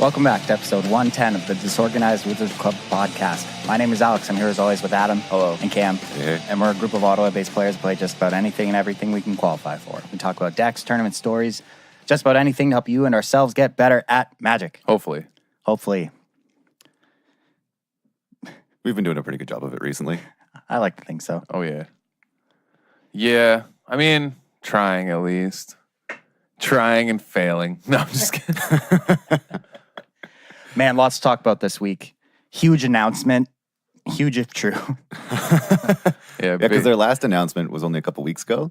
Welcome back to episode 110 of the Disorganized Wizards Club podcast. My name is Alex. I'm here as always with Adam. Hello. And Cam. Hey. And we're a group of Ottawa-based players who play just about anything and everything we can qualify for. We talk about decks, tournament stories, just about anything to help you and ourselves get better at Magic. Hopefully. We've been doing a pretty good job of it recently. I like to think so. Oh, yeah. Yeah. I mean, trying at least. Trying and failing. No, I'm just kidding. Man, lots to talk about this week. Huge announcement. Huge if true. Yeah, because their last announcement was only a couple weeks ago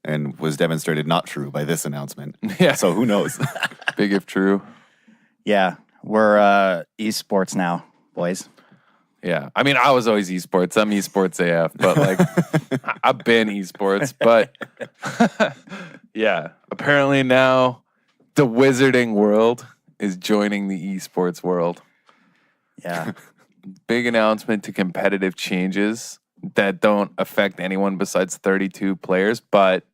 and was demonstrated not true by this announcement. Yeah. So who knows? Big if true. Yeah, we're e-sports now, boys. Yeah. I mean, I was always esports. I'm esports AF, but like, I've been esports, but yeah. Apparently now the wizarding world is joining the esports world. Yeah. Big announcement to competitive changes that don't affect anyone besides 32 players, but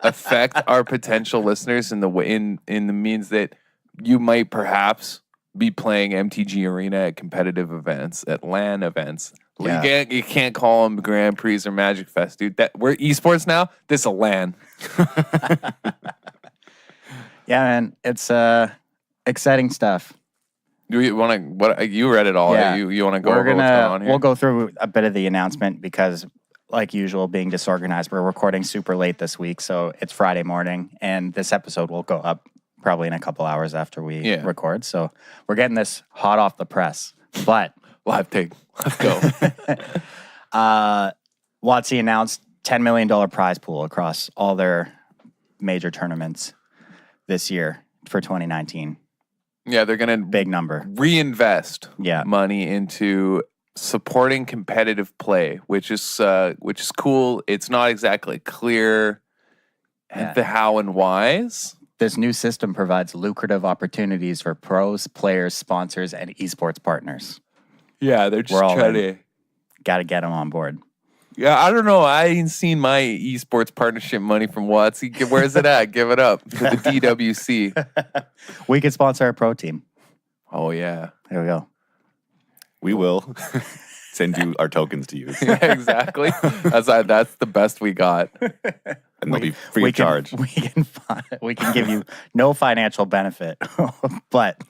affect our potential listeners in the way in the means that you might perhaps be playing MTG Arena at competitive events, at LAN events. Yeah. You can't call them Grand Prix or Magic Fest, dude. We're esports now. This is a LAN. Yeah, man, it's exciting stuff. Do you want to? What you read it all? Yeah. You want to go over what's going on here? We'll go through a bit of the announcement because, like usual, being disorganized, we're recording super late this week, so it's Friday morning, and this episode will go up probably in a couple hours after we record. So we're getting this hot off the press, but live take. Let's go. WotC announced $10 million prize pool across all their major tournaments this year for 2019. Yeah, they're gonna Big number. reinvest Yeah. money into supporting competitive play, which is cool. It's not exactly clear the how and whys. This new system provides lucrative opportunities for pros, players, sponsors, and esports partners. Yeah, they're just We're all trying in. to. Got to get them on board. Yeah, I don't know. I ain't seen my esports partnership money from WotC. Where's it at? Give it up to the DWC. We could sponsor a pro team. Oh yeah, There we go. We will send you our tokens to use. yeah, exactly. That's the best we got. And they'll be free of charge. We can give you no financial benefit, but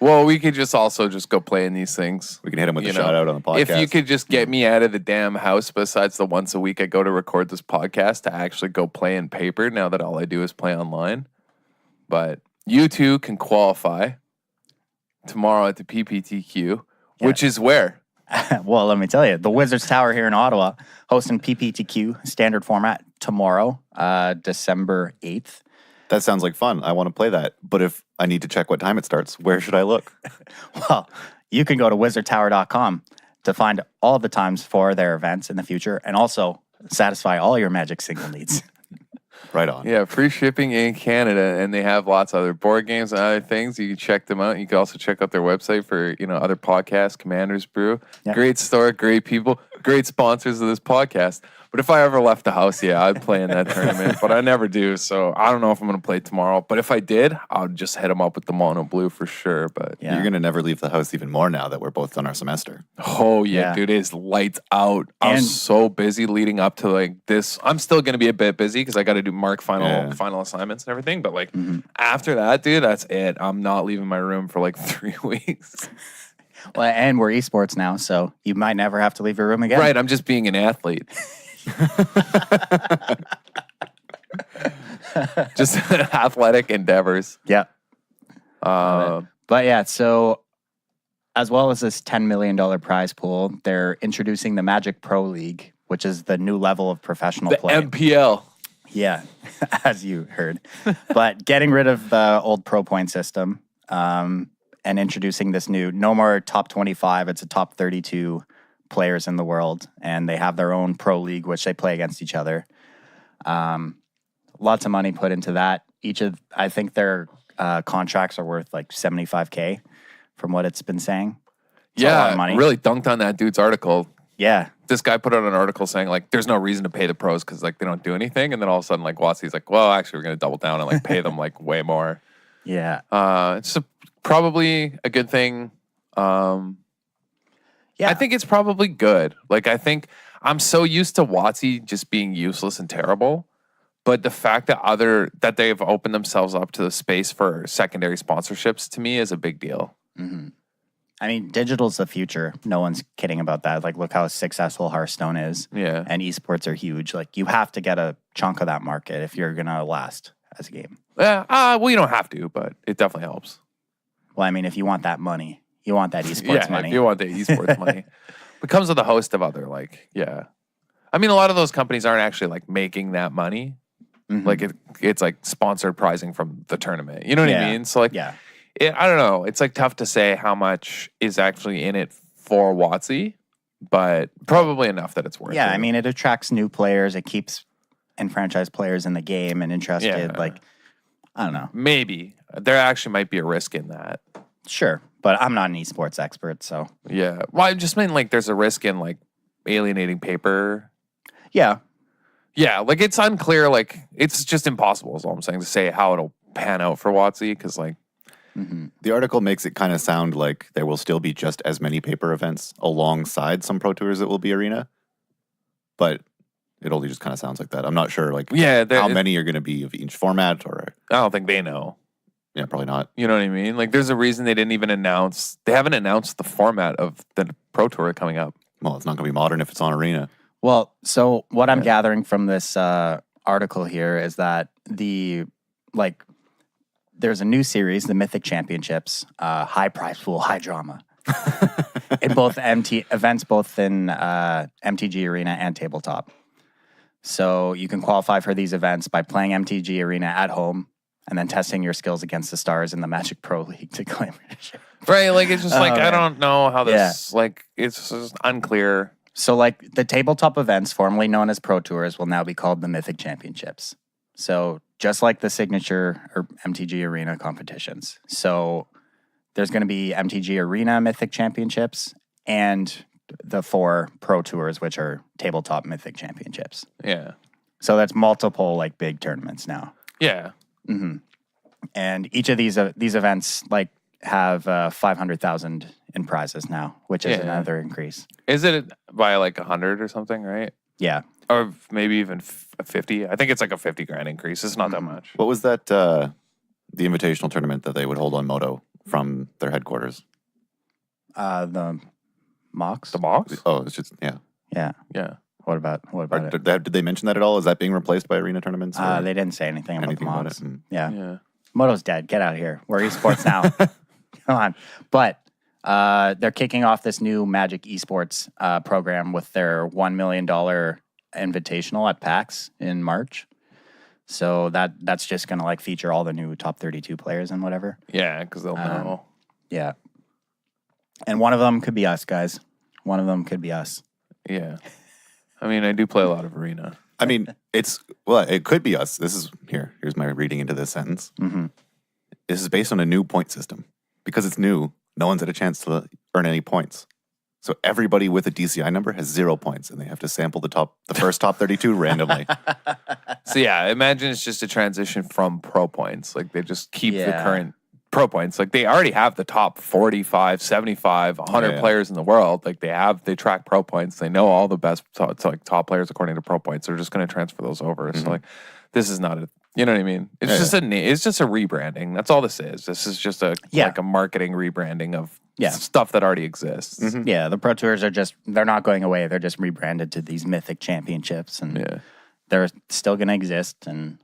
Well, we could also go play in these things. We can hit him with You a know, shout out on the podcast. If you could just get me out of the damn house, besides the once a week I go to record this podcast, to actually go play in paper, now that all I do is play online. But you two can qualify tomorrow at the PPTQ, which is where? well, let me tell you, the Wizards Tower here in Ottawa hosting PPTQ standard format tomorrow, December 8th. That sounds like fun. I want to play that. But if I need to check what time it starts, where should I look? Well, you can go to wizardtower.com to find all the times for their events in the future and also satisfy all your Magic single needs. Right on. Yeah, free shipping in Canada, and they have lots of other board games and other things. You can check them out. You can also check out their website for other podcasts, Commander's Brew. Yeah. Great store, great people, great sponsors of this podcast. But if I ever left the house, I'd play in that tournament. But I never do, so I don't know if I'm going to play tomorrow. But if I did, I would just hit them up with the mono blue for sure. But Yeah. You're going to never leave the house even more now that we're both done our semester. oh yeah, Yeah. dude, it's lights out. I And- was so busy leading up to like this. I'm still going to be a bit busy because I got to do mark final assignments and everything. But like after that, dude, that's it. I'm not leaving my room for like 3 weeks. Well, and we're esports now, so you might never have to leave your room again. Right, I'm just being an athlete. Just athletic endeavors. Yeah. Uh, But yeah, so as well as this $10 million prize pool, they're introducing the Magic Pro League, which is the new level of professional the play. MPL. Yeah, as you heard. But getting rid of the old pro point system and introducing this new, no more top 25, it's a top 32 players in the world, and they have their own pro league, which they play against each other. Lots of money put into that. I think their contracts are worth like $75K from what it's been saying. It's a lot of money. Really dunked on that dude's article. Yeah. This guy put out an article saying like, there's no reason to pay the pros because like they don't do anything, and then all of a sudden like WotC's like, well, actually we're gonna double down and like pay them like way more. Yeah. It's a probably a good thing. Yeah. I think it's probably good. Like, I think I'm so used to WotC just being useless and terrible, but the fact that they've opened themselves up to the space for secondary sponsorships to me is a big deal. Mm-hmm. I mean, digital's the future. No one's kidding about that. Like, look how successful Hearthstone is. Yeah. And esports are huge. Like, you have to get a chunk of that market if you're going to last as a game. Yeah. Well, you don't have to, but it definitely helps. Well, I mean, if you want that money, you want that esports money. If you want the esports money. It comes with a host of other, like, yeah. I mean, a lot of those companies aren't actually, like, making that money. Mm-hmm. Like, it's, like, sponsored pricing from the tournament. You know what I mean? So, like, yeah. I don't know. It's, like, tough to say how much is actually in it for WotC, but probably enough that it's worth it. Yeah, I mean, it attracts new players. It keeps enfranchised players in the game and interested. Yeah. Like, I don't know. Maybe. There actually might be a risk in that. Sure, but I'm not an esports expert, so. Yeah. Well, I just mean, like, there's a risk in, like, alienating paper. Yeah. Yeah, like, it's unclear. Like, it's just impossible is all I'm saying to say how it'll pan out for WotC because, like, the article makes it kind of sound like there will still be just as many paper events alongside some Pro Tours that will be Arena, but it only just kind of sounds like that. I'm not sure, like, how many are going to be of each format, or I don't think they know. Yeah, probably not. You know what I mean? Like, there's a reason they haven't announced the format of the Pro Tour coming up. Well, it's not going to be modern if it's on Arena. Well, so what I'm gathering from this article here is that there's a new series, the Mythic Championships, high prize pool, high drama, in both events, both in MTG Arena and Tabletop. So you can qualify for these events by playing MTG Arena at home and then testing your skills against the stars in the Magic Pro League to claim leadership. Right, like, it's just I don't know how this, like, it's just unclear. So, like, the tabletop events, formerly known as Pro Tours, will now be called the Mythic Championships. So, just like the Signature or MTG Arena competitions. So, there's going to be MTG Arena Mythic Championships and the 4 Pro Tours, which are tabletop Mythic Championships. Yeah. So, that's multiple, like, big tournaments now. Yeah. Mm-hmm. And each of these events, like, have 500,000 in prizes now, which is another increase. Is it by like 100 or something, right? Yeah. Or maybe even 50. I think it's like a 50 grand increase. It's not that much. What was that, the invitational tournament that they would hold on Moto from their headquarters? The Mox? The Mox? Oh, it's just, yeah. Yeah. Yeah. What about it? Did they mention that at all? Is that being replaced by Arena tournaments? They didn't say anything about the Mox. Yeah. Yeah. Moto's dead. Get out of here. We're esports now. Come on. But they're kicking off this new Magic E-Sports program with their $1 million invitational at PAX in March. So that's just going to, like, feature all the new top 32 players and whatever. Yeah, because they'll know. Yeah. And one of them could be us, guys. One of them could be us. Yeah. I mean, I do play a lot of Arena. I mean, it could be us. Here's my reading into this sentence. Mm-hmm. This is based on a new point system. Because it's new, no one's had a chance to earn any points. So everybody with a DCI number has 0 points, and they have to sample the first top 32 randomly. So yeah, imagine it's just a transition from pro points. Like, they just keep the current pro points. Like, they already have the top 45, 75, 100 players in the world. Like, they track pro points. They know all the best top players according to pro points. They're just going to transfer those over. Mm-hmm. So, like, this is not you know what I mean? It's just a rebranding. That's all this is. This is just like a marketing rebranding of stuff that already exists. Mm-hmm. Yeah, the Pro Tours they're not going away. They're just rebranded to these Mythic Championships, and they're still going to exist. And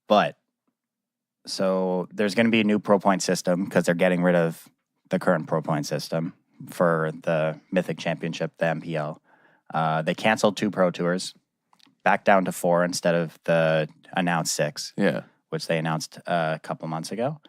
but so there's going to be a new Pro Point system because they're getting rid of the current Pro Point system for the Mythic Championship, the MPL. They canceled 2 Pro Tours. Back down to 4 instead of the announced 6. Yeah. Which they announced a couple months ago.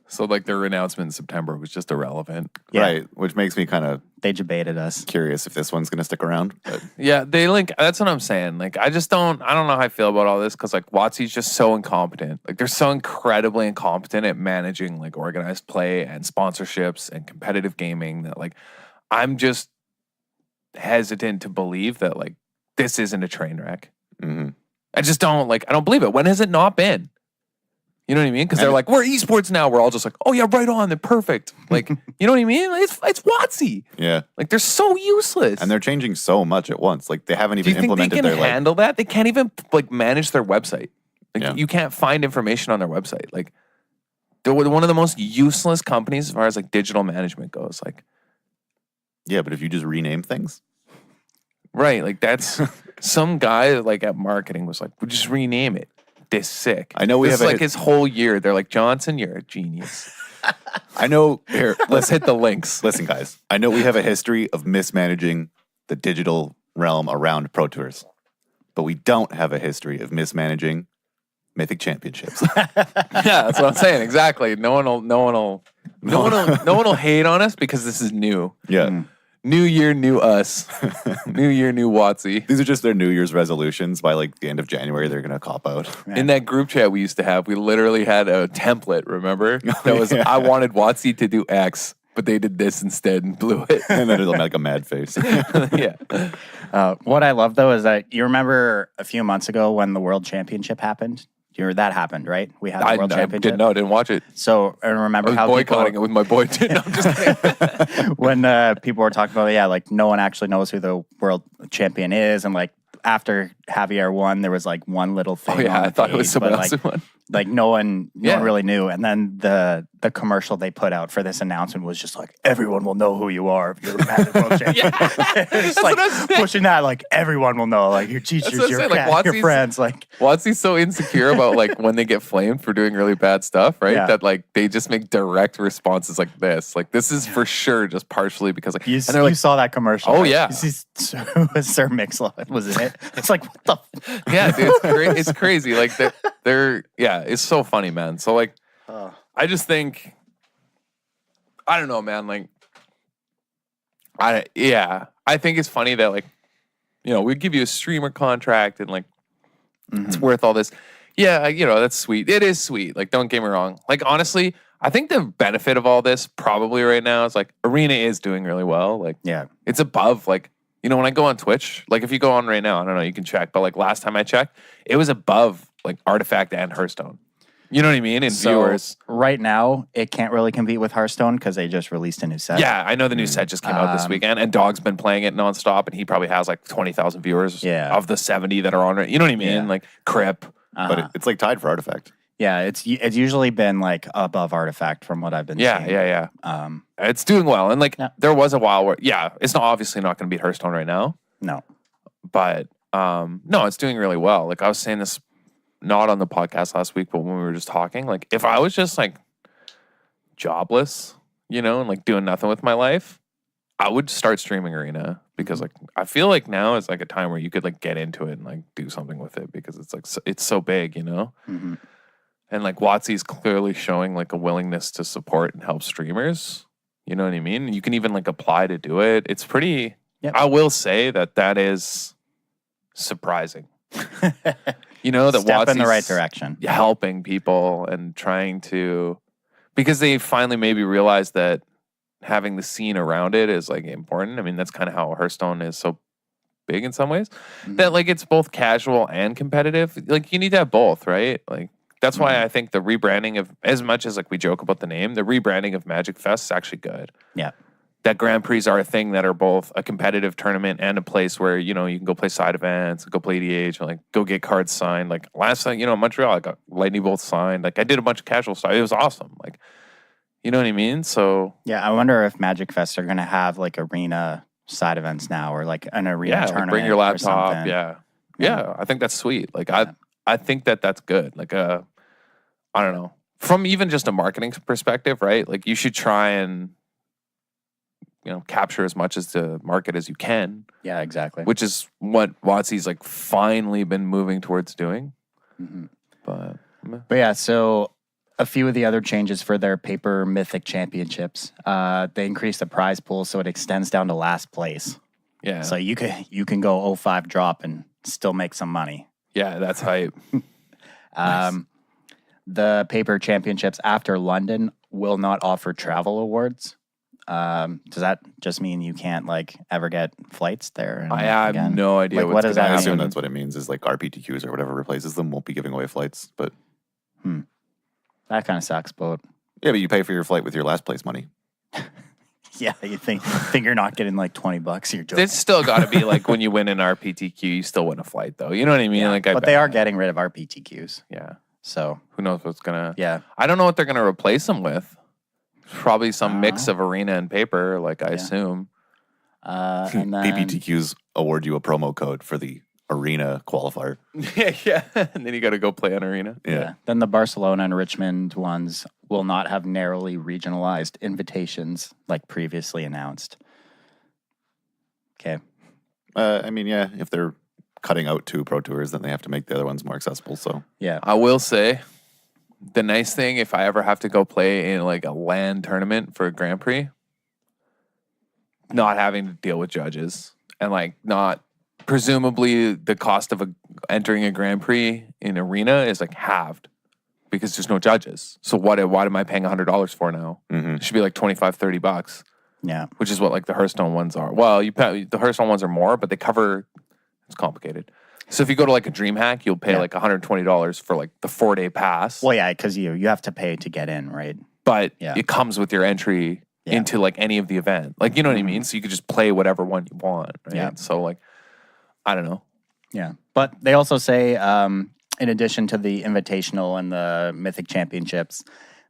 So, like, their announcement in September was just irrelevant. Yeah. Right, which makes me kind of... They debated us. Curious if this one's going to stick around. But. Yeah, that's what I'm saying. Like, I don't know how I feel about all this because, like, WotC's just so incompetent. Like, they're so incredibly incompetent at managing, like, organized play and sponsorships and competitive gaming that, like, I'm just hesitant to believe that, like, this isn't a train wreck. Mm-hmm. I just don't believe it. When has it not been? You know what I mean? Because they're like, we're esports now. We're all just like, oh yeah, right on. They're perfect. Like, you know what I mean? It's WotC. Yeah. Like they're so useless. And they're changing so much at once. Like they haven't even Do you think implemented they can handle that? They can't even like manage their website. Like you can't find information on their website. Like they're one of the most useless companies as far as like digital management goes. Like, yeah, but if you just rename things, right? Like that's some guy like at marketing was like, we'll just rename it. This sick. I know we have like his whole year. They're like, Johnson, you're a genius. I know. Here, let's hit the links. Listen, guys. I know we have a history of mismanaging the digital realm around Pro Tours, but we don't have a history of mismanaging Mythic Championships. Yeah, that's what I'm saying. Exactly. No one will hate on us because this is new. Yeah. New year, new us. New year, new WotC. These are just their New Year's resolutions. By like the end of January, they're gonna cop out. In that group chat we used to have, we literally had a template. Remember that was I wanted WotC to do X, but they did this instead and blew it. And then it'll make a mad face. Yeah. What I love though is that you remember a few months ago when the World Championship happened. That happened, right? We had the World Championship. Didn't watch it. So I remember I was how boycotting it with my boy. No, I'm just kidding. when people were talking about, like no one actually knows who the world champion is, and like after Javier won, there was like one little thing. Oh yeah, on the I thought page, it was someone else who won. Like no one really knew. And then the commercial they put out for this announcement was just like, everyone will know who you are if you're a Magic World Champion. It's like pushing that, like everyone will know, like your teachers, your friends. Like WotC's so insecure about like when they get flamed for doing really bad stuff, right? Yeah. That like they just make direct responses like this. Like this is for sure just partially because like you like, saw that commercial. Oh right? yeah, you see Sir Mix-a-Lot was in it. It's like what the yeah, dude, it's crazy. Like they're it's so funny, man. So like I just think I don't know, man. Like I think it's funny that like we give you a streamer contract and like it's worth all this. Yeah, that's sweet. It is sweet. Like don't get me wrong. Like honestly, I think the benefit of all this probably right now is like Arena is doing really well. Like it's above like when I go on Twitch, like if you go on right now, I don't know, you can check, but like last time I checked, it was above like Artifact and Hearthstone. You know what I mean? In viewers. Right now, it can't really compete with Hearthstone because they just released a new set. Yeah, I know the new set just came out this weekend, and Dog's been playing it nonstop, and he probably has like 20,000 viewers of the 70 that are on it. You know what I mean? Yeah. Like Crip. But it's like tied for Artifact. Yeah, it's usually been like above Artifact from what I've been seeing. Yeah. It's doing well, and like there was a while where it's obviously not going to beat Hearthstone right now. No, but no, it's doing really well. Like I was saying this not on the podcast last week, but when we were just talking, like if I was just like jobless, and like doing nothing with my life, I would start streaming Arena because like I feel like now is like a time where you could like get into it and like do something with it because it's like it's so big, Mm-hmm. And like WotC's clearly showing like a willingness to support and help streamers. You know what I mean? You can even like apply to do it. It's pretty. Yep. I will say that is surprising. That step in the WotC's right direction, helping people and trying to, because they finally maybe realized that having the scene around it is like important. I mean, that's kind of how Hearthstone is so big in some ways, that like it's both casual and competitive. Like you need to have both, right? Like that's why I think the rebranding of, as much as like we joke about the name, the rebranding of Magic Fest is actually good. Yeah. That Grand Prix are a thing that are both a competitive tournament and a place where, you can go play side events, go play EDH, and like go get cards signed. Like last time, in Montreal, I got Lightning Bolt signed. Like I did a bunch of casual stuff. It was awesome. Like, you know what I mean? So yeah, I wonder if Magic Fest are going to have like Arena side events now, or like an Arena tournament. Like bring your laptop. Or something. Yeah. I think that's sweet. Like I think that's good. Like I don't know, from even just a marketing perspective, right? Like you should try and capture as much as the market as you can. Yeah, exactly. Which is what WotC's like finally been moving towards doing. Mm-hmm. But yeah, so a few of the other changes for their paper Mythic Championships, they increased the prize pool so it extends down to last place. Yeah. So you can go 05 drop and still make some money. Yeah, that's hype. Nice. The paper championships after London will not offer travel awards. Does that just mean you can't like ever get flights there? I have no idea. Like, what does that mean? I assume that's what it means is like RPTQs or whatever replaces them won't be giving away flights, but That kind of sucks, but Yeah, but you pay for your flight with your last place money. yeah, you think you're not getting like $20. You're joking. It's still got to be like when you win an RPTQ, you still win a flight, though. You know what I mean? Yeah, Like, but they are getting rid of RPTQs. Yeah. So Who knows what's gonna? yeah, I don't know what they're gonna replace them with. Probably some mix of arena and paper, like I assume. and then PPTQs award you a promo code for the arena qualifier. yeah. And then you got to go play on arena. Yeah. Then the Barcelona and Richmond ones will not have narrowly regionalized invitations like previously announced. Okay. I mean, yeah, if they're cutting out 2 Pro Tours, then they have to make the other ones more accessible. So Yeah. I will say, the nice thing, if I ever have to go play in like a LAN tournament for a Grand Prix, not having to deal with judges and like not presumably the cost of entering a Grand Prix in arena is like halved because there's no judges. So what am I paying $100 for now? It should be like $25-$30, Yeah. which is what like the Hearthstone ones are. Well, the Hearthstone ones are more, but they cover. It's complicated. So if you go to like a DreamHack, you'll pay like $120 for like the 4-day pass. Well, yeah, because you have to pay to get in, right? But Yeah. it comes with your entry into like any of the event. Like, you know what I mean? So you could just play whatever one you want, right? Yeah. So like, I don't know. Yeah. But they also say, in addition to the Invitational and the Mythic Championships,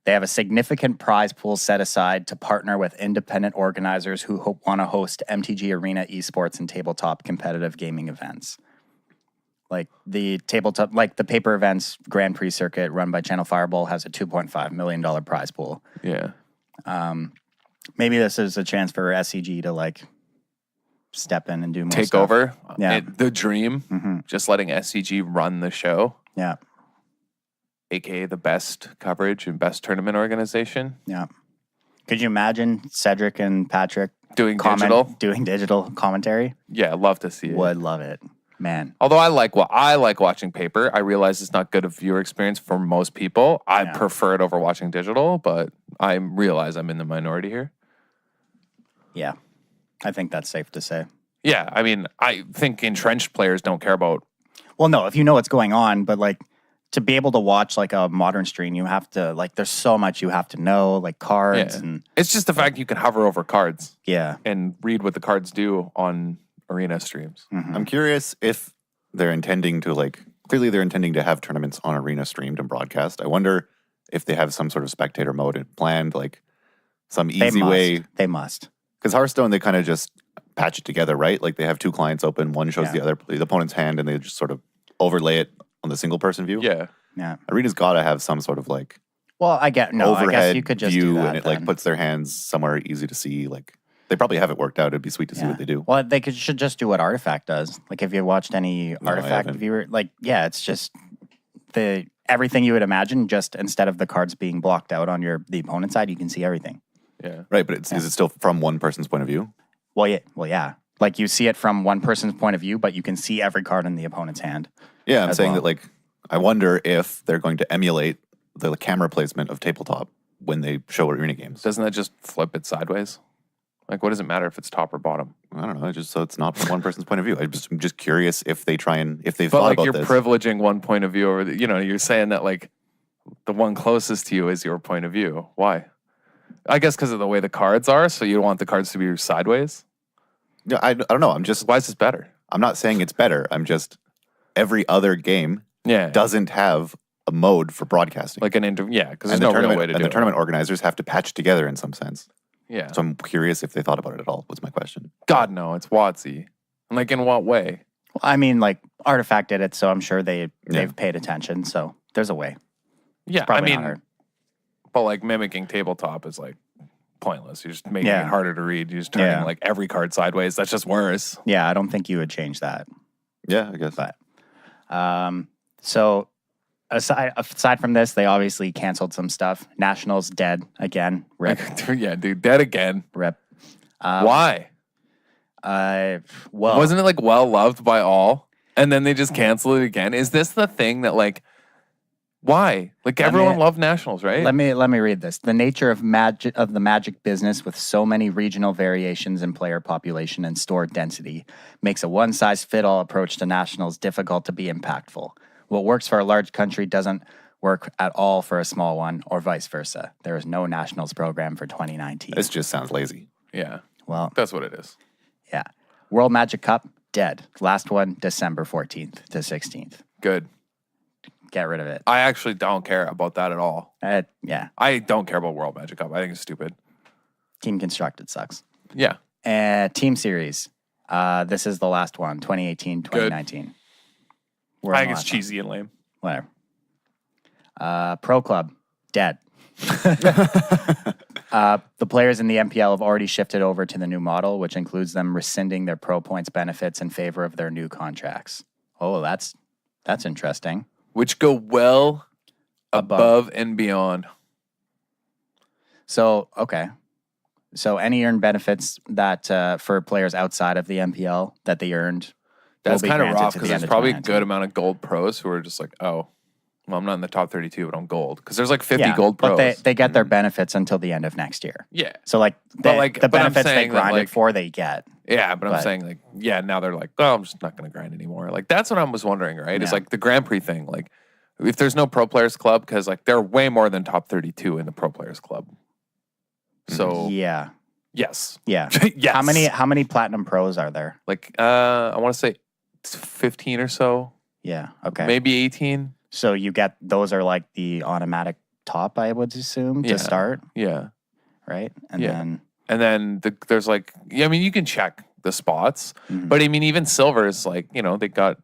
they have a significant prize pool set aside to partner with independent organizers who want to host MTG Arena esports and tabletop competitive gaming events. Like the tabletop, like the paper events Grand Prix circuit run by Channel Fireball has a $2.5 million prize pool. Yeah. Maybe this is a chance for SCG to like step in and do more Take stuff. over. Yeah. The dream. Just letting SCG run the show, Yeah. aka the best coverage and best tournament organization. Yeah. Could you imagine Cedric and Patrick Doing digital. doing digital commentary? Yeah, I'd love to see it. Would love it. Man. Although I like watching paper. I realize it's not good a viewer experience for most people. I prefer it over watching digital, but I realize I'm in the minority here. Yeah. I think that's safe to say. Yeah, I mean, I think entrenched players don't care about. Well, no, if you know what's going on, but like to be able to watch like a modern stream, you have to like there's so much you have to know, like cards and It's just the fact you can hover over cards yeah. and read what the cards do on arena streams. I'm curious if they're intending to clearly they're intending to have tournaments on arena streamed and broadcast. I wonder if they have some sort of spectator mode planned, like some easy way. They must. Because Hearthstone, they kind of just patch it together, right? Like they have 2 clients open, one shows the opponent's hand, and they just sort of overlay it on the single person view. Yeah. Yeah. Arena's got to have some sort of Well, I guess overhead you could just view, do that, and it then. puts their hands somewhere easy to see. Like they probably have it worked out. It'd be sweet to see what they do. Well, they should just do what Artifact does. Like, if you watched any Artifact haven't. viewer, it's just everything you would imagine. Just instead of the cards being blocked out on the opponent's side, you can see everything. Yeah. Right, but is it still from one person's point of view? Well, yeah. Like you see it from one person's point of view, but you can see every card in the opponent's hand. Yeah, I'm saying well. that I wonder if they're going to emulate the camera placement of tabletop when they show arena games. Doesn't that just flip it sideways? Like, what does it matter if it's top or bottom? I don't know. Just so it's not from one person's point of view. I'm just curious if they've But thought like about you're this. privileging one point of view over you're saying that like the one closest to you is your point of view. Why? I guess because of the way the cards are, so you don't want the cards to be sideways. Yeah, I don't know. Why is this better? I'm not saying it's better. I'm just every other game Yeah. doesn't have a mode for broadcasting. Like because there's no real way to do and the it. tournament organizers have to patch it together in some sense. Yeah. So I'm curious if they thought about it at all. Was my question. God, no, it's WotC. Like, in what way? Well, I mean, like Artifact did it, so I'm sure they've paid attention. So there's a way. Yeah, I Probably not mean, hard. but like mimicking tabletop is like pointless. You're just making Yeah. it harder to read. You're just turning like every card sideways. That's just worse. Yeah, I don't think you would change that. Yeah, I guess. But so aside from this, they obviously canceled some stuff. Nationals dead again. Rip. Yeah, dude, dead again. Rip. Why? Well, Wasn't it like well loved by all, and then they just cancel it again? Is this the thing that like? Why? Like everyone loved nationals, right? Let me read this. The nature of the magic business with so many regional variations in player population and store density makes a one-size-fit-all approach to nationals difficult to be impactful. What works for a large country doesn't work at all for a small one, or vice versa. There is no nationals program for 2019. This just sounds lazy. Yeah. Well, That's what it is. yeah. World Magic Cup, dead. Last one, December 14th to 16th. Good. Get rid of it. I actually don't care about that at all. Yeah. I don't care about World Magic Cup. I think it's stupid. Team Constructed sucks. Yeah. Team Series. This is the last one, 2018, 2019. I think it's cheesy and lame. Whatever. Pro Club, dead. The players in the MPL have already shifted over to the new model, which includes them rescinding their pro points benefits in favor of their new contracts. Oh, that's interesting. Which go well above and beyond. So, okay. So any earned benefits that for players outside of the MPL that they earned, that's kind of granted rough to because the there's end of probably a 2019. good amount of gold pros who are just like, oh, well, I'm not in the top 32, but I'm gold. Because there's like 50 Yeah, gold pros. but they get their benefits until the end of next year. Yeah. So the I'm benefits they saying that, grinded like- for, they get. Yeah, but I'm saying like, yeah, now they're like, oh, I'm just not going to grind anymore. Like that's what I was wondering, right? It's Yeah. like the Grand Prix thing. Like if there's no pro players club, because like there are way more than top 32 in the pro players club. So Yeah. yes. Yeah. Yes. How many platinum pros are there? Like I want to say 15 or so, Yeah. Okay. maybe 18. So you get those are like the automatic top, I would assume, Yeah. to start, Yeah. right? And Yeah. then And then there's like, yeah, I mean, you can check the spots, but I mean, even silver is like, you know, they got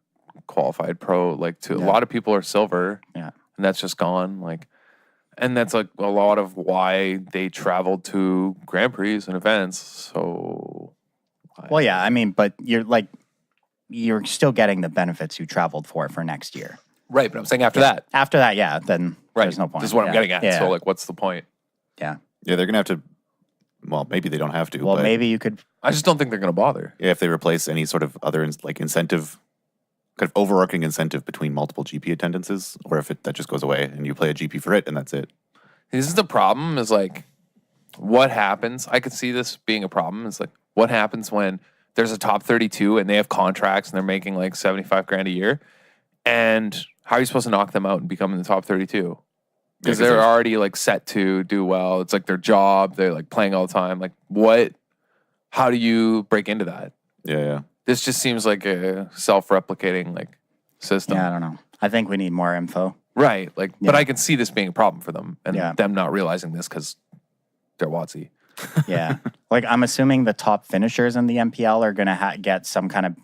qualified pro, like to a lot of people are silver. Yeah. And that's just gone. Like, and that's like a lot of why they traveled to Grand Prix and events. So, well, yeah, I mean, but you're still getting the benefits you traveled for next year. right. But I'm saying after that, After that, yeah, then right. there's no point. This is what I'm Yeah. getting at. Yeah. So, like, what's the point? Yeah. Yeah, they're going to have to. Well, maybe they don't have to. Well, but maybe you could. I just don't think they're going to bother. Yeah, if they replace any sort of other like incentive, kind of overarching incentive between multiple GP attendances, or if that just goes away and you play a GP for it and that's it. This is the problem is like, what happens? I could see this being a problem. Is like, what happens when there's a top 32 and they have contracts and they're making like 75 grand a year? And how are you supposed to knock them out and become in the top 32? Because they're already like set to do well. It's like their job. They're like playing all the time. Like what? How do you break into that? Yeah. This just seems like a self-replicating like system. Yeah, I don't know. I think we need more info. Right. Like, Yeah. but I can see this being a problem for them and Yeah. them not realizing this because they're WotC. Yeah. Like, I'm assuming the top finishers in the MPL are going to get some kind of,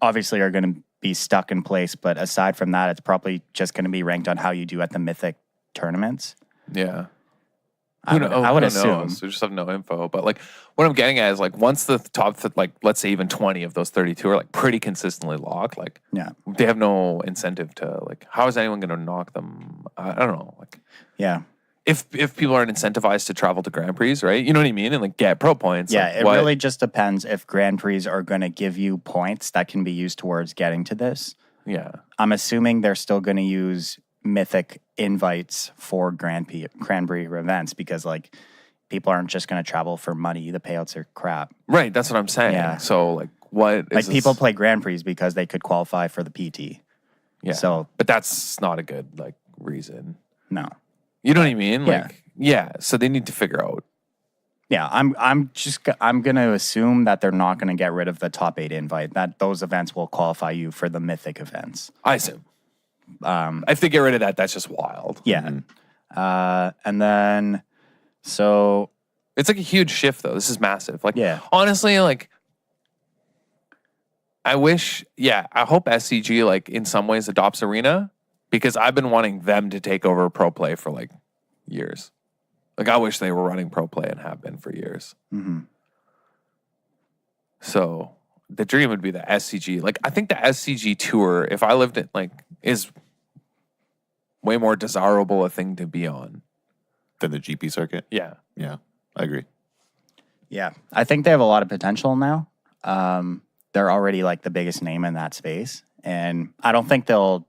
obviously, are going to be stuck in place. But aside from that, it's probably just going to be ranked on how you do at the Mythic tournaments. Yeah. I would Who assume. knows? We just have no info. But like, what I'm getting at is like, once the top, like, let's say even 20 of those 32 are like pretty consistently locked, like, Yeah. they have no incentive to like, how is anyone going to knock them? I don't know. Like, Yeah. if people aren't incentivized to travel to Grand Prix, right? You know what I mean? And like get pro points. Yeah, like, it really just depends if Grand Prix are going to give you points that can be used towards getting to this. Yeah. I'm assuming they're still going to use Mythic invites for Grand Prix events because, like, people aren't just going to travel for money. The payouts are crap. Right. That's what I'm saying. Yeah. So like, what is Like, this? people play Grand Prix because they could qualify for the PT. Yeah. So, but that's not a good like reason. no. You know what I mean? Yeah. Like, yeah. So they need to figure out. Yeah, I'm going to assume that they're not going to get rid of the top 8 invite, that those events will qualify you for the Mythic events. I assume. If they get rid of that, that's just wild. Yeah. And then, so, It's like a huge shift, though. This is massive. Like, Yeah. honestly, like, I hope SCG, like, in some ways adopts Arena because I've been wanting them to take over pro play for, like, years. Like, I wish they were running pro play and have been for years. mhm. So, the dream would be the SCG. Like, I think the SCG tour, if I lived it, like, is way more desirable a thing to be on. Than the GP circuit. Yeah. Yeah, I agree. Yeah, I think they have a lot of potential now. They're already like the biggest name in that space, and I don't think they'll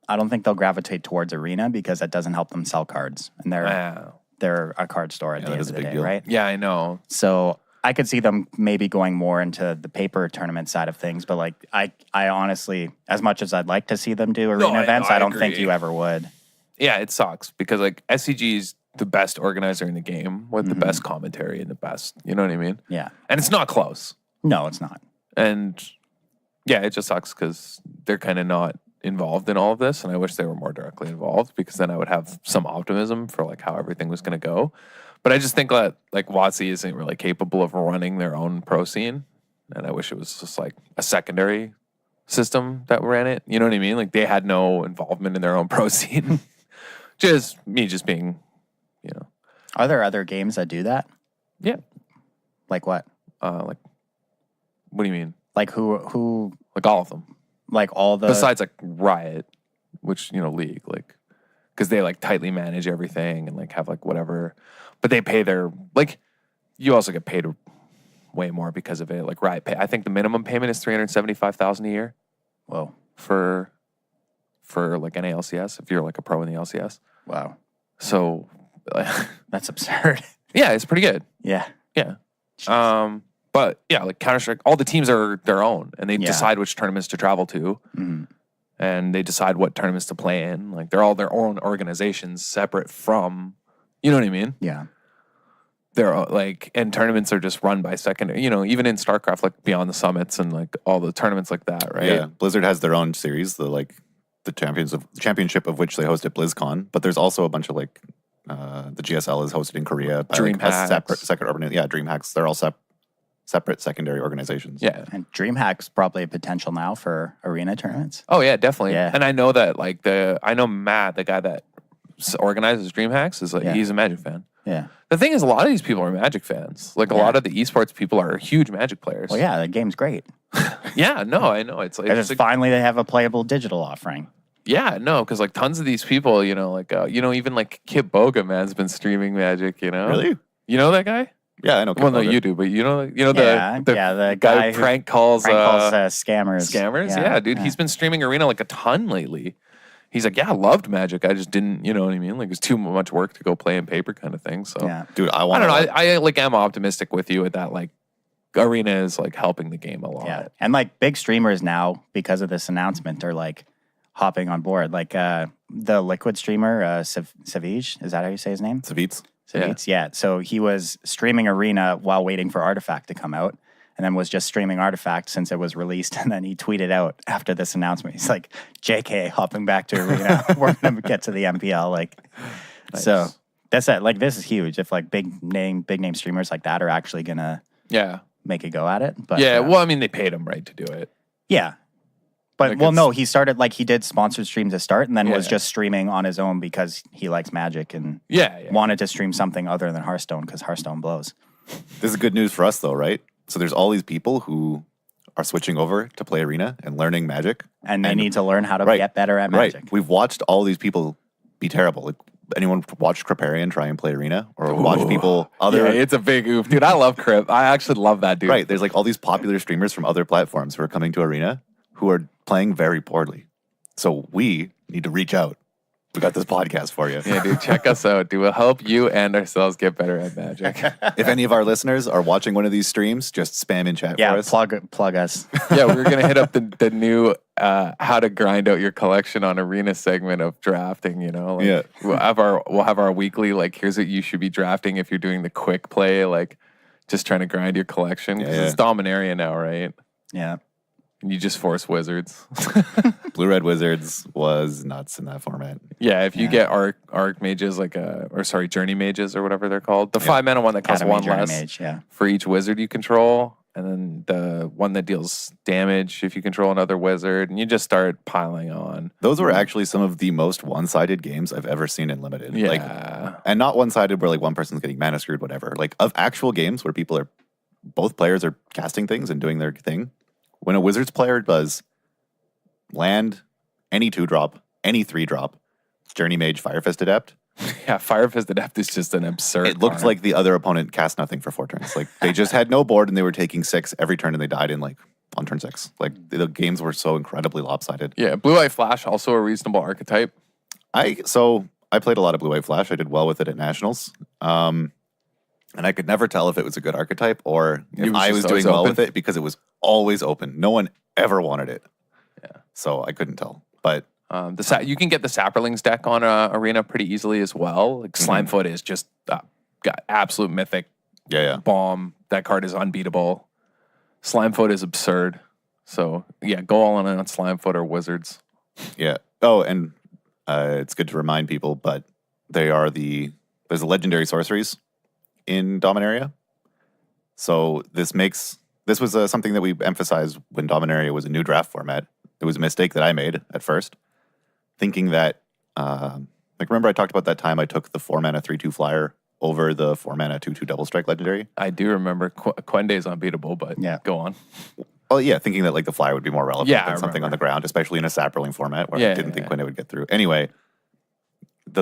gravitate towards Arena because that doesn't help them sell cards, and they're a card store at Yeah, the that end is of a the big day, deal. right? Yeah, I know. So I could see them maybe going more into the paper tournament side of things, but like I honestly, as much as I'd like to see them do Arena events, I I don't think agree. you ever would. yeah, it sucks because like SCG is the best organizer in the game with the best commentary and the best, you know what I mean? Yeah. And it's not close. No, it's not. And yeah, it just sucks because they're kind of not involved in all of this. And I wish they were more directly involved because then I would have some optimism for like how everything was going to go. But I just think that like WotC isn't really capable of running their own pro scene. And I wish it was just like a secondary system that ran it. You know what I mean? Like they had no involvement in their own pro scene. Just being, you know. Are there other games that do that? Yeah. Like what? Like, what do you mean? Like who? Like all of them. Like all the... Besides like Riot, which, you know, League, like, because they like tightly manage everything and like have like whatever, but they pay their, like, you also get paid way more because of it. Like Riot pay, I think the minimum payment is $375,000 a year. Whoa. For like an ALCS, if you're like a pro in the LCS. Wow. So that's absurd. Yeah, it's pretty good. Yeah. Yeah. But yeah, like Counter-Strike, all the teams are their own and they decide which tournaments to travel to. And they decide what tournaments to play in. Like they're all their own organizations separate from, you know what I mean? Yeah. They're like, and tournaments are just run by secondary, you know, even in StarCraft, like Beyond the Summits and like all the tournaments like that, right? Yeah. Blizzard has their own series, the championship of which they host at BlizzCon. But there's also a bunch of like, the GSL is hosted in Korea by like, a separate organization. Yeah, DreamHacks. They're all separate secondary organizations. Yeah. And DreamHack's probably a potential now for arena tournaments. Oh yeah, definitely. Yeah. And I know that like I know Matt, the guy that organizes DreamHacks, is like he's a Magic fan. Yeah. The thing is, a lot of these people are Magic fans. Like a lot of the esports people are huge Magic players. Well, yeah, the game's great. Yeah, no, I know. It's like finally they have a playable digital offering. Yeah, no, because like tons of these people, you know, like even like Kip Boga, man's been streaming Magic. You know, really? You know that guy? Yeah, I know. Well, no, you do, but the guy who prank calls scammers. Scammers, yeah, dude. He's been streaming Arena like a ton lately. He's like, yeah, I loved Magic. I just didn't, you know what I mean? Like, it's too much work to go play in paper kind of thing. So, yeah. Dude, I don't know. I like am optimistic with you with that. Like, Arena is like helping the game a lot. Yeah, and like big streamers now because of this announcement are like hopping on board. Like the Liquid streamer, Savage, is that how you say his name? Savitz. Yeah. So he was streaming Arena while waiting for Artifact to come out. And then was just streaming Artifact since it was released. And then he tweeted out after this announcement, he's like, JK, hopping back to Arena. We're going to get to the MPL. Like, nice. So that's it. Like, this is huge. If like big name streamers like that are actually going to make a go at it. But well, I mean, they paid him right to do it. Yeah. But, like, well, no, he started, like, he did sponsored streams to start and then was just streaming on his own because he likes Magic and wanted to stream something other than Hearthstone because Hearthstone blows. This is good news for us, though, right? So there's all these people who are switching over to play Arena and learning Magic. And they need to learn how to get better at Magic. Right. We've watched all these people be terrible. Like, anyone watch Kripparrian try and play Arena? Or watch people other... Yeah, it's a big oof. Dude, I love Krip. I actually love that dude. Right. There's like all these popular streamers from other platforms who are coming to Arena who are playing very poorly. So we need to reach out. We got this podcast for you. Yeah, dude, check us out, dude. We'll help you and ourselves get better at Magic. If any of our listeners are watching one of these streams, just spam in chat for us. Plug us. Yeah, we're going to hit up the new how to grind out your collection on Arena segment of drafting, you know? Like, we'll have our weekly, like, here's what you should be drafting if you're doing the quick play, like, just trying to grind your collection. Because it's Dominaria now, right? Yeah. You just force wizards. Blue-red wizards was nuts in that format. Yeah, if you get arc mages, like journey mages or whatever they're called. The 5-mana one that costs one less for each wizard you control. And then the one that deals damage if you control another wizard. And you just start piling on. Those were actually some of the most one-sided games I've ever seen in Limited. Yeah. Like, and not one-sided where like one person's getting mana screwed, whatever. Like of actual games where both players are casting things and doing their thing. When a Wizards player does land, any 2-drop, any 3-drop, Journey Mage, Fire Fist Adept. Yeah, Fire Fist Adept is just an absurd. It looked like the other opponent cast nothing for 4 turns. Like they just had no board and they were taking 6 every turn and they died in like on turn 6. Like the games were so incredibly lopsided. Yeah, Blue-Eye Flash, also a reasonable archetype. I played a lot of Blue-Eye Flash. I did well with it at Nationals. And I could never tell if it was a good archetype or if I was doing well with it because it was always open. No one ever wanted it. Yeah. So I couldn't tell. But You can get the Saprolings deck on Arena pretty easily as well. Like Slimefoot is just got absolute mythic bomb. That card is unbeatable. Slimefoot is absurd. So yeah, go all in on Slimefoot or Wizards. Yeah. Oh, and it's good to remind people, but there's a legendary sorceries in Dominaria. So this was something that we emphasized when Dominaria was a new draft format. It was a mistake that I made at first, thinking that, remember I talked about that time I took the 4-mana 3/2 flyer over the 4-mana 2/2 double strike legendary? I do remember. Quende is unbeatable, but go on. Well, yeah, thinking that like the flyer would be more relevant than something on the ground, especially in a Saproling format where I didn't think Quende would get through. Anyway,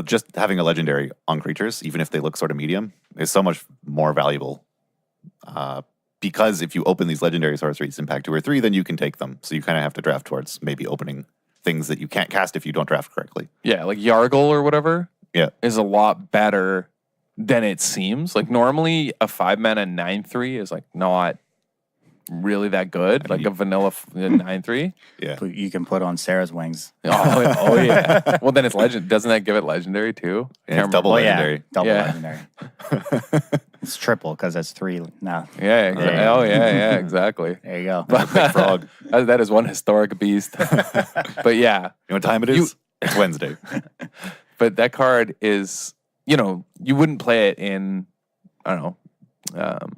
just having a legendary on creatures, even if they look sort of medium, is so much more valuable. Because if you open these legendary sorceries in pack 2 or 3, then you can take them. So you kind of have to draft towards maybe opening things that you can't cast if you don't draft correctly. Yeah, like Yargle or whatever Yeah. is a lot better than it seems. Like normally a 5-mana 9/3 is like not really that good. Like a vanilla 9/3. Yeah. You can put on Sarah's wings. Oh yeah. Well, then it's legend. Doesn't that give it legendary too? Yeah, it's double legendary. Yeah, double Yeah. legendary. It's triple because it's 3 now. Yeah. Oh yeah. Exactly. There you go. Big frog. That is one historic beast. But yeah. You know what time it is? It's Wednesday. But that card is, you wouldn't play it in, I don't know,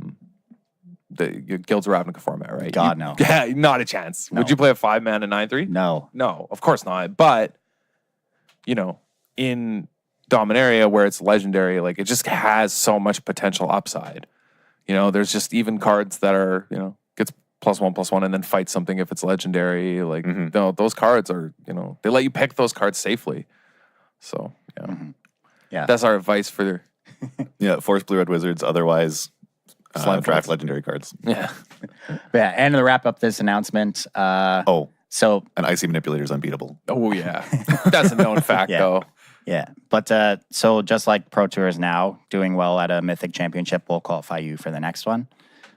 the Guilds of Ravnica format, right? God, no. Yeah, not a chance. No. Would you play a 5-mana 9/3? No. No, of course not. But, in Dominaria where it's legendary, like it just has so much potential upside. There's just even cards that are, gets +1/+1 and then fight something if it's legendary. Like, no, those cards are, they let you pick those cards safely. So, yeah. Yeah. That's our advice for Force Blue-Red Wizards, otherwise Slime draft Force. legendary cards. Yeah. Yeah. And to wrap up this announcement, so and Icy Manipulator is unbeatable. Oh, yeah. That's a known fact, though. yeah, but so just like Pro Tours now, doing well at a Mythic Championship will qualify you for the next one.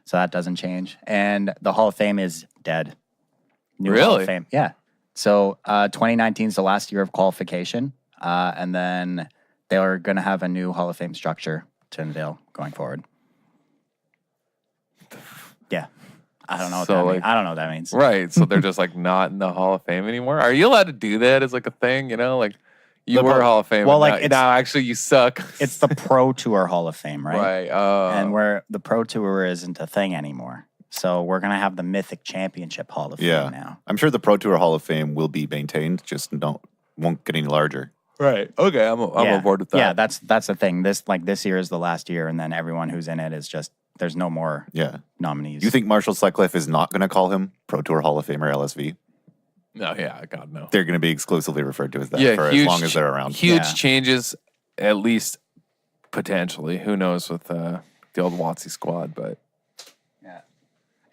So that doesn't change. And the Hall of Fame is dead. New Hall Really? of Fame. Yeah. So 2019 is the last year of qualification. And then they're going to have a new Hall of Fame structure to unveil going forward. Yeah. I don't know what that means. I don't know what that means. Right. So they're just like not in the Hall of Fame anymore. Are you allowed to do that as like a thing? Like you were Hall of Fame. Well, and like now actually you suck. It's the Pro Tour Hall of Fame, right? Right. And where the Pro Tour isn't a thing anymore. So we're going to have the Mythic Championship Hall of Fame now. I'm sure the Pro Tour Hall of Fame will be maintained, just won't get any larger. Right. Okay. I'm on board with that. Yeah, that's the thing. This year is the last year, and then everyone who's in it is just there's no more nominees. You think Marshall Sutcliffe is not going to call him Pro Tour Hall of Famer LSV? No, yeah, God, no. They're going to be exclusively referred to as that for huge, as long as they're around. Huge changes, at least potentially. Who knows with the old WotC squad, but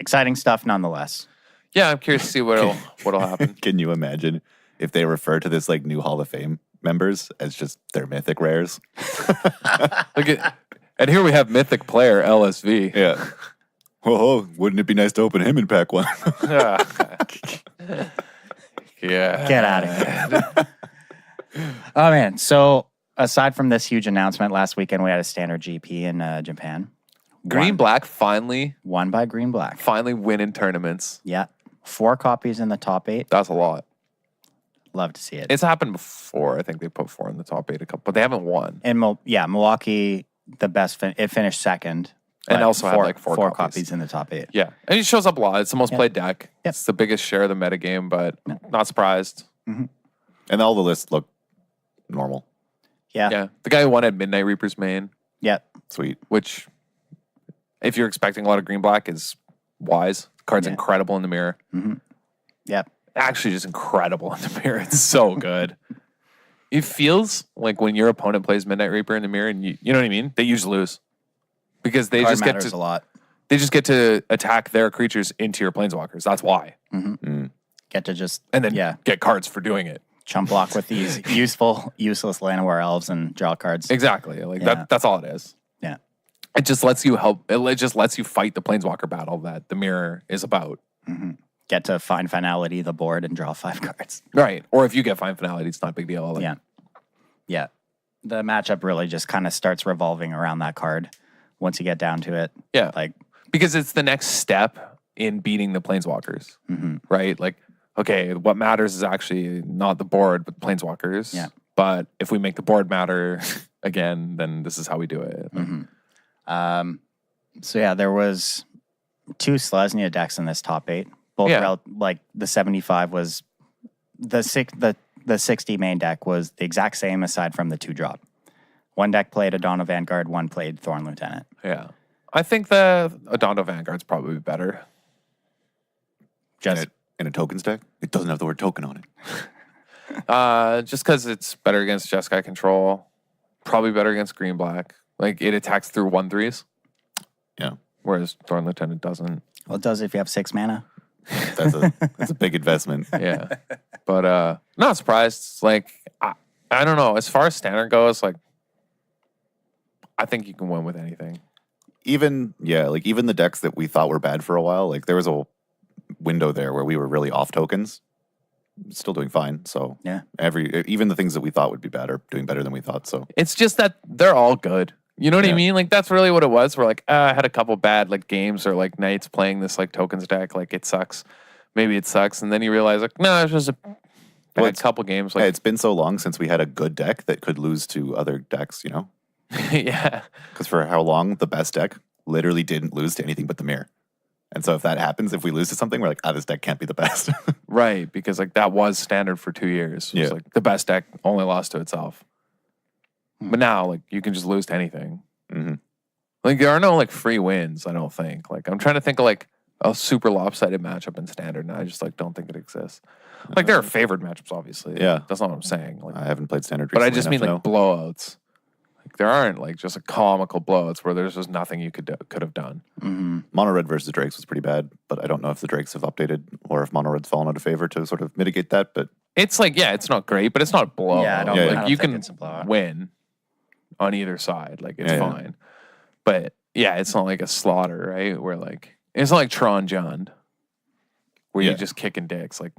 exciting stuff nonetheless. Yeah, I'm curious to see what'll happen. Can you imagine if they refer to this like new Hall of Fame members as just their mythic rares? And here we have mythic player LSV. Yeah. Oh, wouldn't it be nice to open him in pack 1? Yeah. Get out of here. Oh, man. So aside from this huge announcement, last weekend we had a standard GP in Japan. Green-black finally Won by Green-Black. Finally win in tournaments. Yeah. 4 copies in the top 8. That's a lot. Love to see it. It's happened before. I think they put 4 in the top 8 a couple, but they haven't won. And Milwaukee, the best. It finished second. And but also had like 4 copies in the top 8. Yeah. And it shows up a lot. It's the most played deck. Yep. It's the biggest share of the metagame, but not surprised. Mm-hmm. And all the lists look normal. Yeah. Yeah. The guy who won at Midnight Reaper's main. Yeah. Sweet. Which, if you're expecting a lot of green-black, is wise. The card's incredible in the mirror. Mm-hmm. Yep. Actually, just incredible in the mirror. It's so good. It feels like when your opponent plays Midnight Reaper in the mirror, and you know what I mean? They usually lose. Because they just get to a lot. They just get to attack their creatures into your planeswalkers. That's why. Mm-hmm. Get to just and then get cards for doing it. Chump block with these useless Llanowar elves and draw cards. Exactly. Like that's all it is. Yeah. It just lets you help. It just lets you fight the planeswalker battle that the mirror is about. Mm-hmm. get to find finality the board and draw 5 cards. Right. Or if you get fine finality, it's not a big deal. Like, Yeah. The matchup really just kind of starts revolving around that card once you get down to it. Yeah. Like, because it's the next step in beating the Planeswalkers, right? Like, okay, what matters is actually not the board, but the Planeswalkers. Yeah. But if we make the board matter again, then this is how we do it. So yeah, there was 2 Selesnya decks in this top 8. Both like the 75 was the 60 main deck was the exact same aside from the 2 drop. One deck played Adana Vanguard, one played Thorn Lieutenant. Yeah. I think the Adana Vanguard's probably better. Just in a tokens deck? It doesn't have the word token on it. Just because it's better against Jeskai control, probably better against green black. Like it attacks through 1/3s. Yeah. Whereas Thorn Lieutenant doesn't. Well, it does if you have 6 mana. That's a big investment. Yeah. But not surprised. Like I don't know. As far as standard goes, like I think you can win with anything. Even the decks that we thought were bad for a while, like there was a window there where we were really off tokens, still doing fine. So yeah, even the things that we thought would be bad are doing better than we thought. So it's just that they're all good. You know what I mean? Like that's really what it was. We're like, I had a couple bad like games or like nights playing this like tokens deck. Like it sucks. Maybe it sucks, and then you realize like, no, it's just a bad couple games. Like it's been so long since we had a good deck that could lose to other decks. You know? Yeah. Because for how long the best deck literally didn't lose to anything but the mirror. And so if that happens, if we lose to something, we're like, this deck can't be the best. Right, because like that was standard for 2 years. It was like the best deck only lost to itself. But now, like, you can just lose to anything. Like, there are no, like, free wins, I don't think. Like, I'm trying to think of, like, a super lopsided matchup in standard, and I just, like, don't think it exists. Like, there are favored matchups, obviously. Yeah. That's not what I'm saying. Like, I haven't played standard but recently. I just mean, like, blowouts. Like, there aren't, like, just comical blowouts where there's just nothing you could have done. Mono Red versus Drakes was pretty bad, but I don't know if the Drakes have updated or if Mono Red's fallen out of favor to sort of mitigate that, but... It's like, it's not great, but it's not a blowout. Yeah, I don't Like, you think can win on either side. Like, it's fine. But, it's not like a slaughter, right? Where, like, it's not like Tron John, where you're just kicking dicks. Like,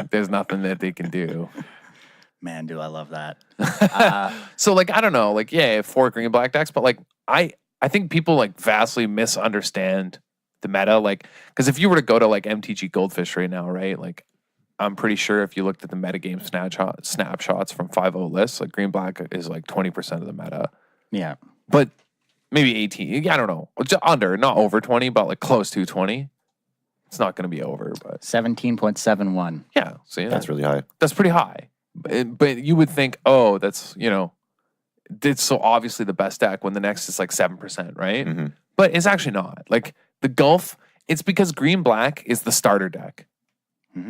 there's nothing that they can do. Man, do I love that. So, like, I don't know. Like, 4 green black decks, but, like, I think people, like, vastly misunderstand the meta. Like, because if you were to go to, like, MTG Goldfish right now, right? Like, I'm pretty sure if you looked at the metagame snapshots from 5.0 lists, like, green black is, like, 20% of the meta. Yeah. But maybe 18. I don't know. Just under, not over 20, but, like, close to 20. It's not going to be over, but... 17.71. Yeah. So, yeah. That's really high. That's pretty high. But you would think, oh, that's, it's so obviously the best deck when the next is like 7%, right? Mm-hmm. But it's actually not. Like the gulf, it's because green black is the starter deck.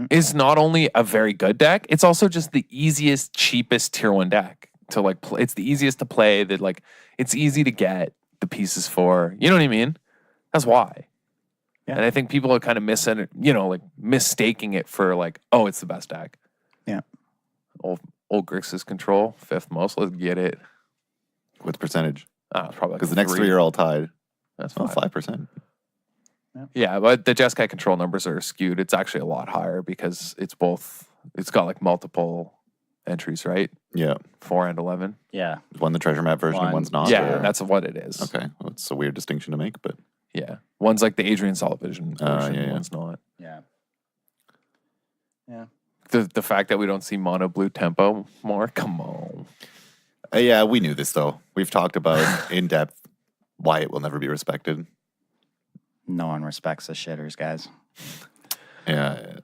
Is not only a very good deck, it's also just the easiest, cheapest tier 1 deck to like play. It's the easiest to play, that like it's easy to get the pieces for. You know what I mean? That's why. Yeah. And I think people are kind of mistaking it for like, oh, it's the best deck. Yeah. Old Grixis control, 5th most. Let's get it. What's percentage? Probably because the next 3 are all tied. That's 5%. Yeah, but the Jeskai control numbers are skewed. It's actually a lot higher because it's got like multiple entries, right? Yeah. 4 and 11. Yeah. One the treasure map version and one's not? Yeah, that's what it is. Okay. Well, it's a weird distinction to make, but... Yeah. One's like the Adrian Solid-Vision version, one's not. Yeah. Yeah. The fact that we don't see mono blue tempo more, come on. Yeah, we knew this though. We've talked about in depth why it will never be respected. No one respects the shitters, guys. Yeah.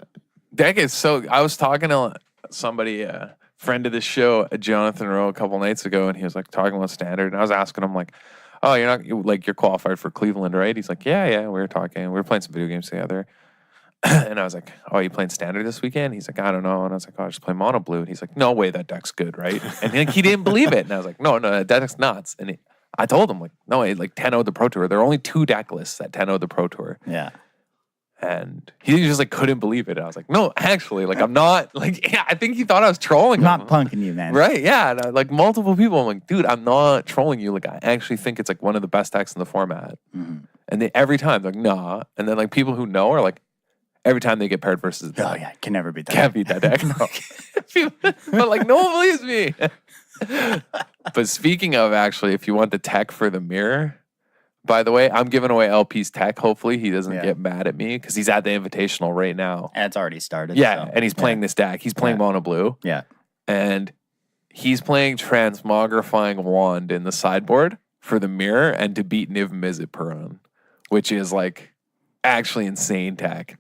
Deck is so... I was talking to somebody, a friend of the show, Jonathan Rowe, a couple nights ago, and he was like talking about standard, and I was asking him like, oh, you're qualified for Cleveland, right? He's like, yeah, we were talking. We were playing some video games together. And I was like, oh, you playing standard this weekend? He's like, I don't know. And I was like, oh, I just play mono blue. And he's like, no way, that deck's good, right? And he didn't believe it. And I was like, no, that deck's nuts. And I told him, like, no, like 10-0 the Pro Tour. There are only 2 deck lists at 10-0 the Pro Tour. Yeah. And he just like couldn't believe it. I was like, no, actually, like I'm not like, yeah, I think he thought I was trolling him. I'm not punking you, man. Right. Yeah. And like multiple people, I'm like, dude, I'm not trolling you. Like, I actually think it's like one of the best decks in the format. Mm-hmm. And they every time they're like, nah. And then like people who know are like, every time they get paired versus Oh yeah, can never beat that. can't beat that deck. But like no one believes me. But speaking of actually, if you want the tech for the mirror, by the way, I'm giving away LP's tech. Hopefully he doesn't get mad at me because he's at the Invitational right now. And it's already started. Yeah, so, and he's playing this deck. He's playing Mono Blue. Yeah. And he's playing Transmogrifying Wand in the sideboard for the mirror and to beat Niv Mizzet Perun, which is like actually insane tech.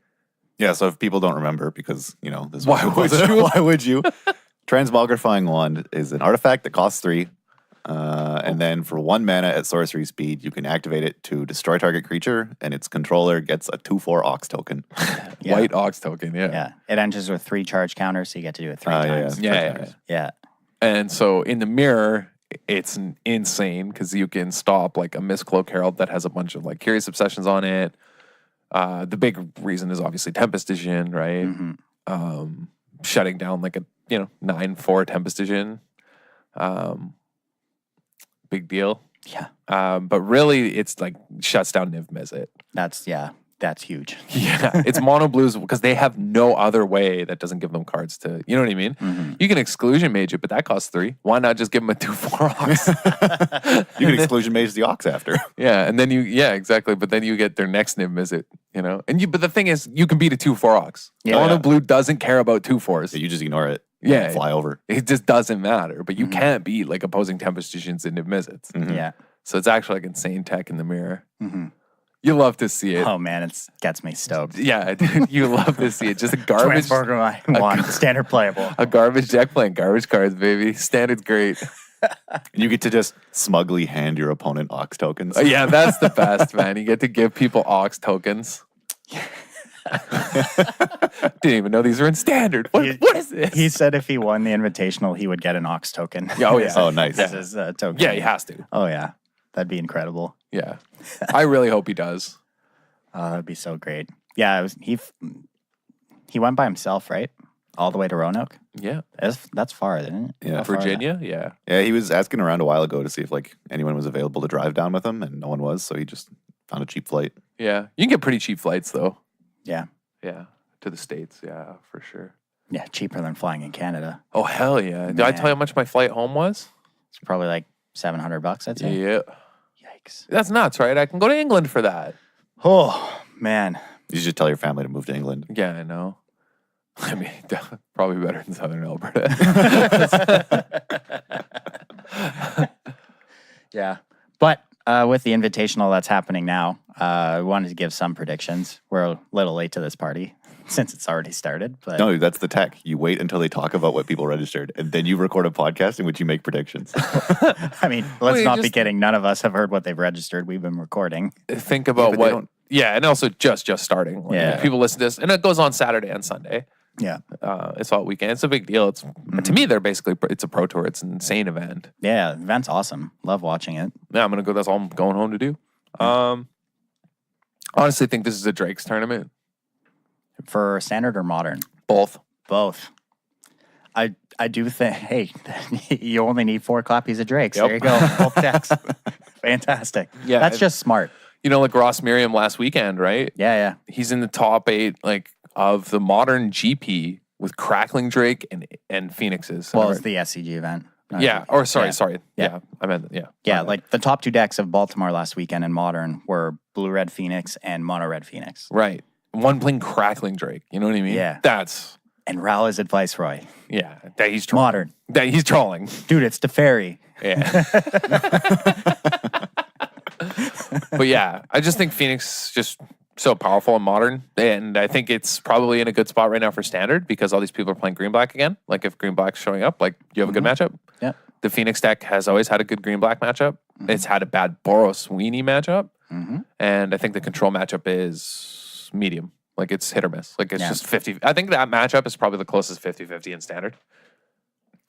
Yeah, so if people don't remember, because, you know, this Why would you? Why would you? Transmogrifying Wand is an artifact that costs 3. And then for 1 mana at sorcery speed, you can activate it to destroy target creature, and its controller gets a 2/4 Ox token. Yeah. White Ox token, yeah. Yeah. It enters with 3 charge counters, so you get to do it 3 yeah, times. Yeah. Yeah. And so in the mirror, it's insane because you can stop like a Mistcloak Herald that has a bunch of like Curious Obsessions on it. The big reason is obviously Tempest Vision, right? Mm-hmm. Shutting down like a 9/4 Tempest Vision. Big deal. Yeah. But really, it's like shuts down Niv Mizzet. That's huge. Yeah, it's mono blues because they have no other way that doesn't give them cards to, you know what I mean? Mm-hmm. You can exclusion mage it, but that costs 3. Why not just give them a 2/4 Ox? You can exclusion mage the Ox after. Yeah, and then exactly. But then you get their next Niv Mizzet, but the thing is, you can beat a 2/4 Ox. Yeah. Mono blue doesn't care about 2/4s. You just ignore it. Yeah. Fly over. It just doesn't matter. But you can't beat like opposing Tempest Visions and Niv Mizzets. Mhm. Yeah. So it's actually like insane tech in the mirror. Mm-hmm. You love to see it. Oh man, it gets me stoked. Yeah, dude, you love to see it. Just a garbage, One standard playable. a garbage deck playing garbage cards, baby. Standard's great. You get to just smugly hand your opponent Ox tokens. Yeah, that's the best, man. You get to give people Ox tokens. Didn't even know these were in standard. What is this? He said if he won the Invitational, he would get an Ox token. Oh, yeah. Oh, nice. This is a token. Yeah, he has to. Oh yeah, that'd be incredible. Yeah, I really hope he does. Oh, that'd be so great. Yeah, he went by himself, right? All the way to Roanoke. Yeah, That's far, isn't it? Yeah. How far is that? Virginia. Yeah, Yeah, he was asking around a while ago to see if like anyone was available to drive down with him, and no one was, so he just found a cheap flight. yeah. You can get pretty cheap flights though. Yeah. Yeah, to the States. Yeah, for sure. Yeah, cheaper than flying in Canada. Oh hell yeah! Did I tell you how much my flight home was? It's probably like $700, I'd say. Yeah, Yikes. that's nuts, right? I can go to England for that. Oh man. You should tell your family to move to England. Yeah, I know. I mean, probably better than Southern Alberta. Yeah. But with the Invitational that's happening now, I wanted to give some predictions. We're a little late to this party since it's already started. But No, that's the tech. You wait until they talk about what people registered, and then you record a podcast in which you make predictions. I mean, let's Wait, not be just- kidding. None of us have heard what they've registered. We've been recording. Think about but they what. don't- Yeah, and also just starting. Like, Yeah. people listen to this, and it goes on Saturday and Sunday. Yeah. It's all weekend. It's a big deal. It's to me, it's a pro tour. It's an insane event. Yeah. The event's awesome. Love watching it. Yeah, I'm gonna go. That's all I'm going home to do. Honestly, think this is a Drake's tournament. For standard or modern? Both. Both. I do think, hey, you only need 4 copies of Drake's. Yep. There you go. Both decks. Fantastic. Yeah, That's just smart. Like Ross Miriam last weekend, right? Yeah, yeah. He's in the top 8, of the modern GP with Crackling Drake and Phoenixes. Well, Right? it's the SCG event. not Yeah. GP. Or sorry. Yeah. Yeah. I meant yeah. Yeah, like the top 2 decks of Baltimore last weekend in modern were Blue-Red Phoenix and Mono-Red Phoenix. Right. One playing Crackling Drake. You know what I mean? Yeah. That's And Ral is at Viceroy. yeah. That he's trolling. Modern. That he's trolling. Dude, it's Teferi. Yeah. But yeah, I just think Phoenix just so powerful and modern, and I think it's probably in a good spot right now for standard because all these people are playing green black again. Like if green black's showing up, like you have a good matchup. Yeah. The Phoenix deck has always had a good green black matchup. It's had a bad Boros Weenie matchup, and I think the control matchup is medium. Like it's hit or miss. Like it's just 50. I think that matchup is probably the closest 50-50 in standard.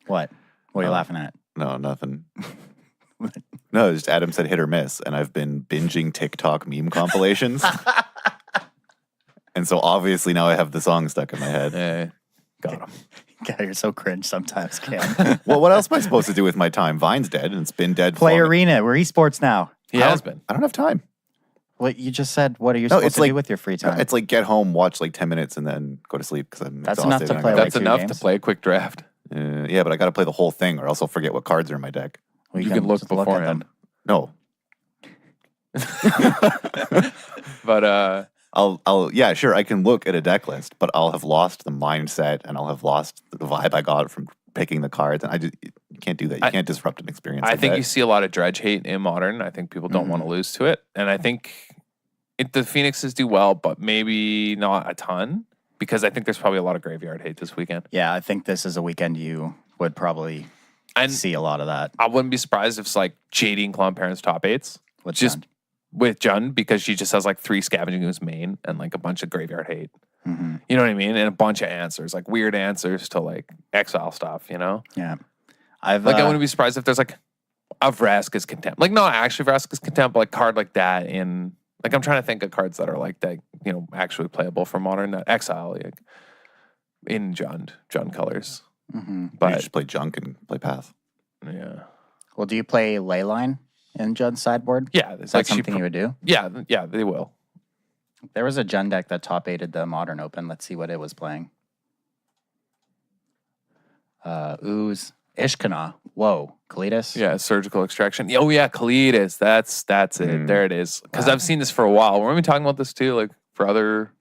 What? What are you laughing at? No, nothing. No, just Adam said hit or miss, and I've been binging TikTok meme compilations. And so obviously now I have the song stuck in my head. Got him. God, you're so cringe sometimes, Cam. Well, what else am I supposed to do with my time? Vine's dead, and it's been dead. Play Arena. We're esports now. He has been. I don't have time. Well, you just said, what are you supposed to do with your free time? It's like get home, watch like 10 minutes, and then go to sleep because I'm That's exhausted. enough to play. That's enough to play a quick draft. Yeah, but I got to play the whole thing, or else I'll forget what cards are in my deck. Well, you can look just beforehand. No, But yeah, sure, I can look at a deck list, but I'll have lost the mindset and I'll have lost the vibe I got from picking the cards, and you can't do that. You can't disrupt an experience. I like think that. you see a lot of dredge hate in Modern. I think people don't want to lose to it, and I think the Phoenixes do well, but maybe not a ton because I think there's probably a lot of graveyard hate this weekend. Yeah, I think this is a weekend you would probably see a lot of that. I wouldn't be surprised if it's like JD and Clone Parents top eights. With Jund, because she just has like 3 Scavenging Ooze main and like a bunch of graveyard hate. Mm-hmm. You know what I mean? And a bunch of answers, like weird answers to like exile stuff, you know? Yeah. I wouldn't be surprised if there's like a Vraska's Contempt. Like, not actually Vraska's Contempt, but like card like that in, like, I'm trying to think of cards that are like that, you know, actually playable for Modern, that exile, like in Jund colors. Mm-hmm. But you But just play junk and play path. yeah. Well, do you play Leyline in Judd's sideboard? Yeah. Is that something you would do? Yeah, they will. There was a Jund deck that top 8'd the Modern Open. Let's see what it was playing. Ooze. Ishkana. Whoa. Kalidas? Yeah, surgical extraction. Oh yeah, Kalidas. That's it. There it is. Because I've seen this for a while. Weren't we talking about this too? Like for other,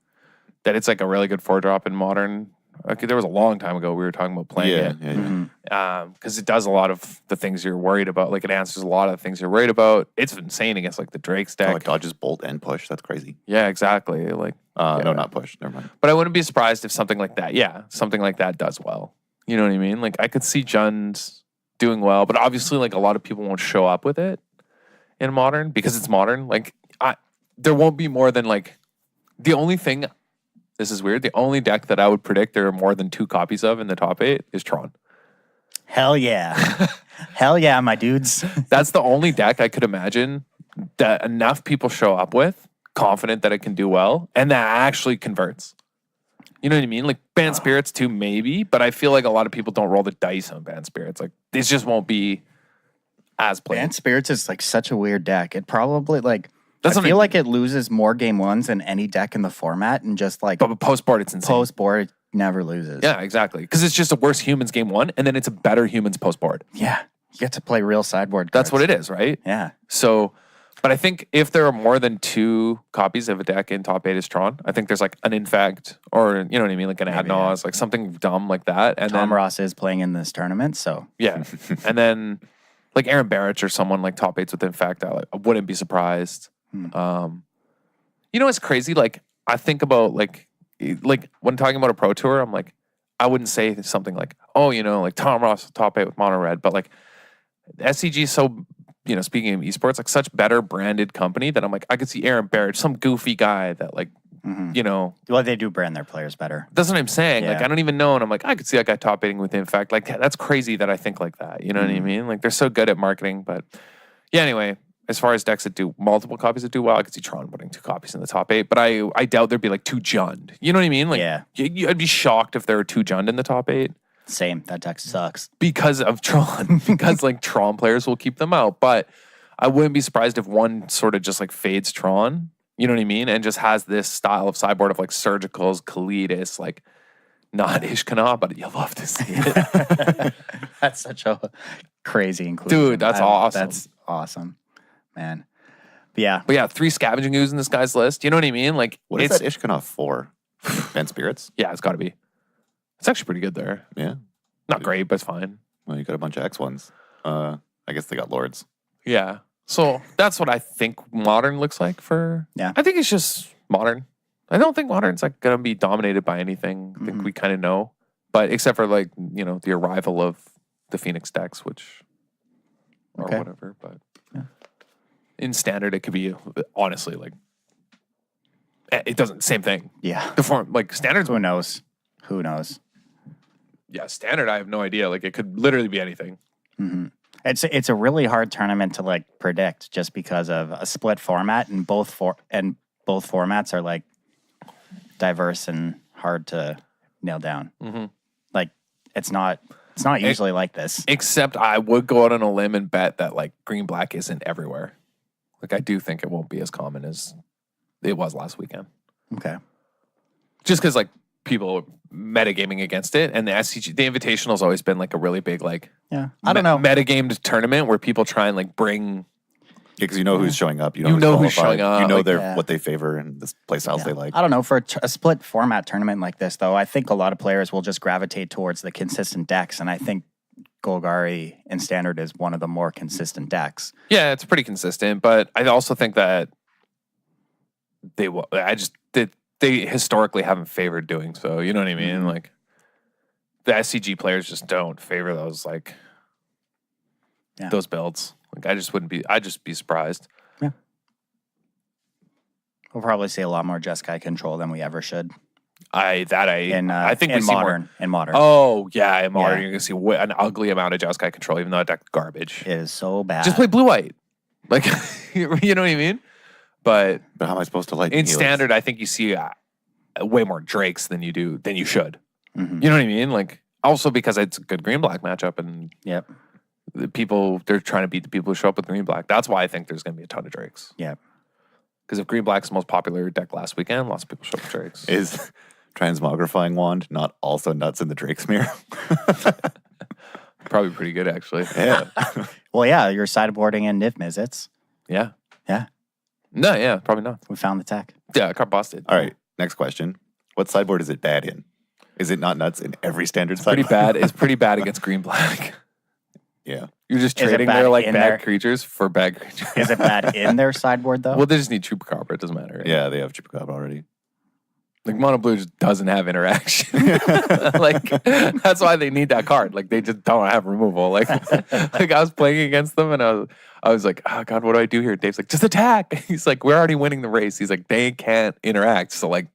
that it's like a really good 4-drop in Modern. Okay, there was a long time ago we were talking about playing it. Yeah. Because it does a lot of the things you're worried about. Like it answers a lot of the things you're worried about. It's insane against like the Drake's deck. Oh, it dodges bolt and push. That's crazy. Yeah, exactly. Like No, not push. Never mind. but I wouldn't be surprised if something like that does well. You know what I mean? Like I could see Jund doing well, but obviously like a lot of people won't show up with it in Modern because it's Modern. Like there won't be more than like the only thing. This is weird. The only deck that I would predict there are more than 2 copies of in the top 8 is Tron. Hell yeah. Hell yeah, my dudes. That's the only deck I could imagine that enough people show up with, confident that it can do well, and that actually converts. You know what I mean? Like Banned Spirits too, maybe, but I feel like a lot of people don't roll the dice on Banned Spirits. Like this just won't be as played. Banned Spirits is like such a weird deck. It probably like That's I feel like it loses more game ones than any deck in the format, and just like But post board, it's insane. post board it never loses. Yeah, exactly. Because it's just a worse humans game 1, and then it's a better humans post board. Yeah. You get to play real sideboard cards. That's what it is, right? Yeah. So, but I think if there are more than 2 copies of a deck in top 8 is Tron, I think there's like an Infect or, you know what I mean, like an Ad Nauseam, like something dumb like that. And Tom then, Ross is playing in this tournament, so yeah. And then like Aaron Barrett or someone like top 8s with Infect, I wouldn't be surprised. You know what's crazy? Like I think about like when talking about a pro tour, I'm like, I wouldn't say something like, oh, you know, like Tom Ross top 8 with mono red, but like SCG is so, you know, speaking of esports, like such better branded company that I'm like, I could see Aaron Barrett, some goofy guy that like, you know. Well, they do brand their players better. That's what I'm saying. Yeah. Like, I don't even know. And I'm like, I could see that guy top 8ing with Infect. Like, that's crazy that I think like that. You know what I mean? Like, they're so good at marketing. But yeah, anyway, as far as decks that do multiple copies that do well, I could see Tron putting 2 copies in the top 8. But I doubt there'd be like 2 Jund. You know what I mean? Like, Yeah. I'd be shocked if there were 2 Jund in the top 8. Same. That deck sucks. Because of Tron. Because like Tron players will keep them out. But I wouldn't be surprised if one sort of just like fades Tron. You know what I mean? And just has this style of sideboard of like Surgicals, Kalidas, like not Ishkana, but you love to see it. That's such a crazy inclusion. Dude, that's awesome. That's awesome, man. But yeah. But yeah, 3 Scavenging Ooze in this guy's list. You know what I mean? Like, What is that Ishkana for? Banned Spirits? Yeah, it's got to be. It's actually pretty good there. Yeah. Not great, but it's fine. Well, you got a bunch of X1s. I guess they got Lords. Yeah. So that's what I think Modern looks like for. Yeah. I think it's just Modern. I don't think Modern's like going to be dominated by anything. I think we kind of know. But except for like, you know, the arrival of the Phoenix decks, which. Or whatever. But. Yeah. In Standard, it could be honestly like. It doesn't. Same thing. Yeah. The form. Like Standard's. Who knows? Who knows? Yeah, Standard, I have no idea. Like, it could literally be anything. It's a really hard tournament to like predict just because of a split format, and both formats are like diverse and hard to nail down. Mm-hmm. Like it's not usually like this. Except I would go out on a limb and bet that like green-black isn't everywhere. Like I do think it won't be as common as it was last weekend. Okay. Just because like people metagaming against it, and the SCG, the Invitational's always been like a really big like I don't know, metagamed tournament where people try and like bring. Yeah, because you know who's showing up. You You know know who's qualified. showing up, You know like, what they favor and the play styles they like. I don't know, for a split format tournament like this, though, I think a lot of players will just gravitate towards the consistent decks, and I think Golgari in Standard is one of the more consistent decks. Yeah, it's pretty consistent, but I also think that they historically haven't favored doing so. You know what I mean? Mm-hmm. Like the SCG players just don't favor those those builds. Like I'd just be surprised. Yeah. We'll probably see a lot more Jeskai control than we ever should. I think in we see more. in modern. Oh yeah, in modern Yeah. you're gonna see an ugly amount of Jeskai control, even though that deck's garbage. It is so bad. Just play blue white, like you know what I mean. But But how am I supposed to like in Standard, I think you see way more Drakes than you should. Mhm. You know what I mean? Like also because it's a good green-black matchup, and Yep. they're trying to beat the people who show up with green-black. That's why I think there's going to be a ton of Drakes. Yep. Because if green-black's the most popular deck last weekend, lots of people show up with Drakes. Is Transmogrifying Wand not also nuts in the Drake smear? Probably pretty good, actually. Yeah. Well, yeah, you're sideboarding in Niv Mizzets. Yeah. Yeah. No, yeah, probably not. We found the tech. Yeah, I got busted. All right. Next question. What sideboard is it bad in? Is it not nuts in every standard Pretty sideboard? bad. It's pretty bad against green-black. Yeah. You're just Is it trading bad their like in bad their- creatures for bad creatures. Is it bad in their sideboard, though? Well, they just need Chupacabra. It doesn't matter. Right? Yeah, they have Chupacabra already. Like Mono Blue just doesn't have interaction. Like that's why they need that card. Like they just don't have removal. Like I was playing against them and I was like, oh God, what do I do here? Dave's like, just attack. He's like, we're already winning the race. He's like, they can't interact. So like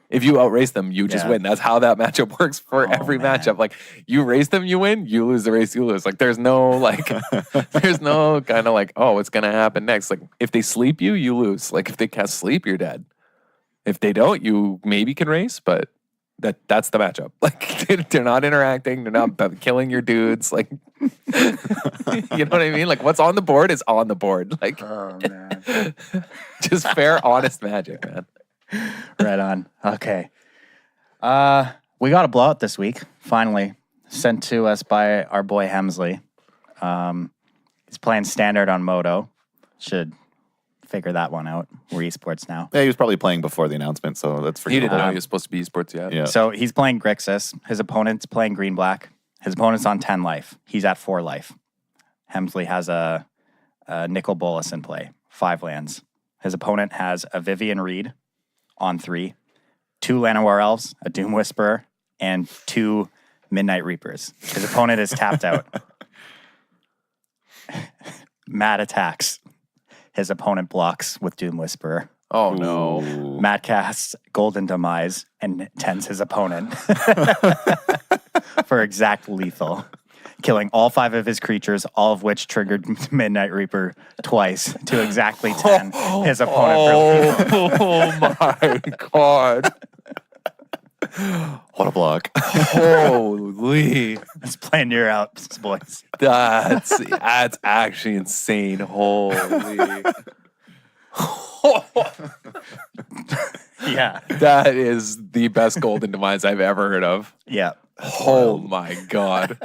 if you outrace them, you just Yeah. win. That's how that matchup works for every man. matchup. Like you race them, you win. You lose the race, you lose. Like there's no there's no kind of like, oh, what's gonna happen next? Like if they sleep you, you lose. Like if they can't sleep, you're dead. If they don't, you maybe can race, but that's the matchup. Like they're not interacting, they're not killing your dudes. Like you know what I mean? Like what's on the board is on the board. Like Oh, man. just fair, honest magic, man. Right on. Okay. We got a blowout this week, finally. Sent to us by our boy Hemsley. He's playing Standard on Moto. Should figure that one out. We're esports now. Yeah, he was probably playing before the announcement, so that's He didn't forgivable. know he was supposed to be esports yet. Yeah. So he's playing Grixis. His opponent's playing green-black. His opponent's on 10 life. He's at 4 life. Hemsley has a Nicol Bolas in play, 5 lands. His opponent has a Vivian Reed on 3, 2 Llanowar Elves, a Doom Whisperer, and 2 Midnight Reapers. His opponent is tapped out. Matt attacks. His opponent blocks with Doom Whisperer. Oh no. Ooh. Matt casts Golden Demise and tens his opponent for exact lethal, killing all 5 of his creatures, all of which triggered Midnight Reaper twice to exactly 10. His opponent Oh my God. What a block. Holy. is playing your outs, boys. That's actually insane. Holy. Yeah. That is the best golden demise I've ever heard of. Yeah. Oh my God.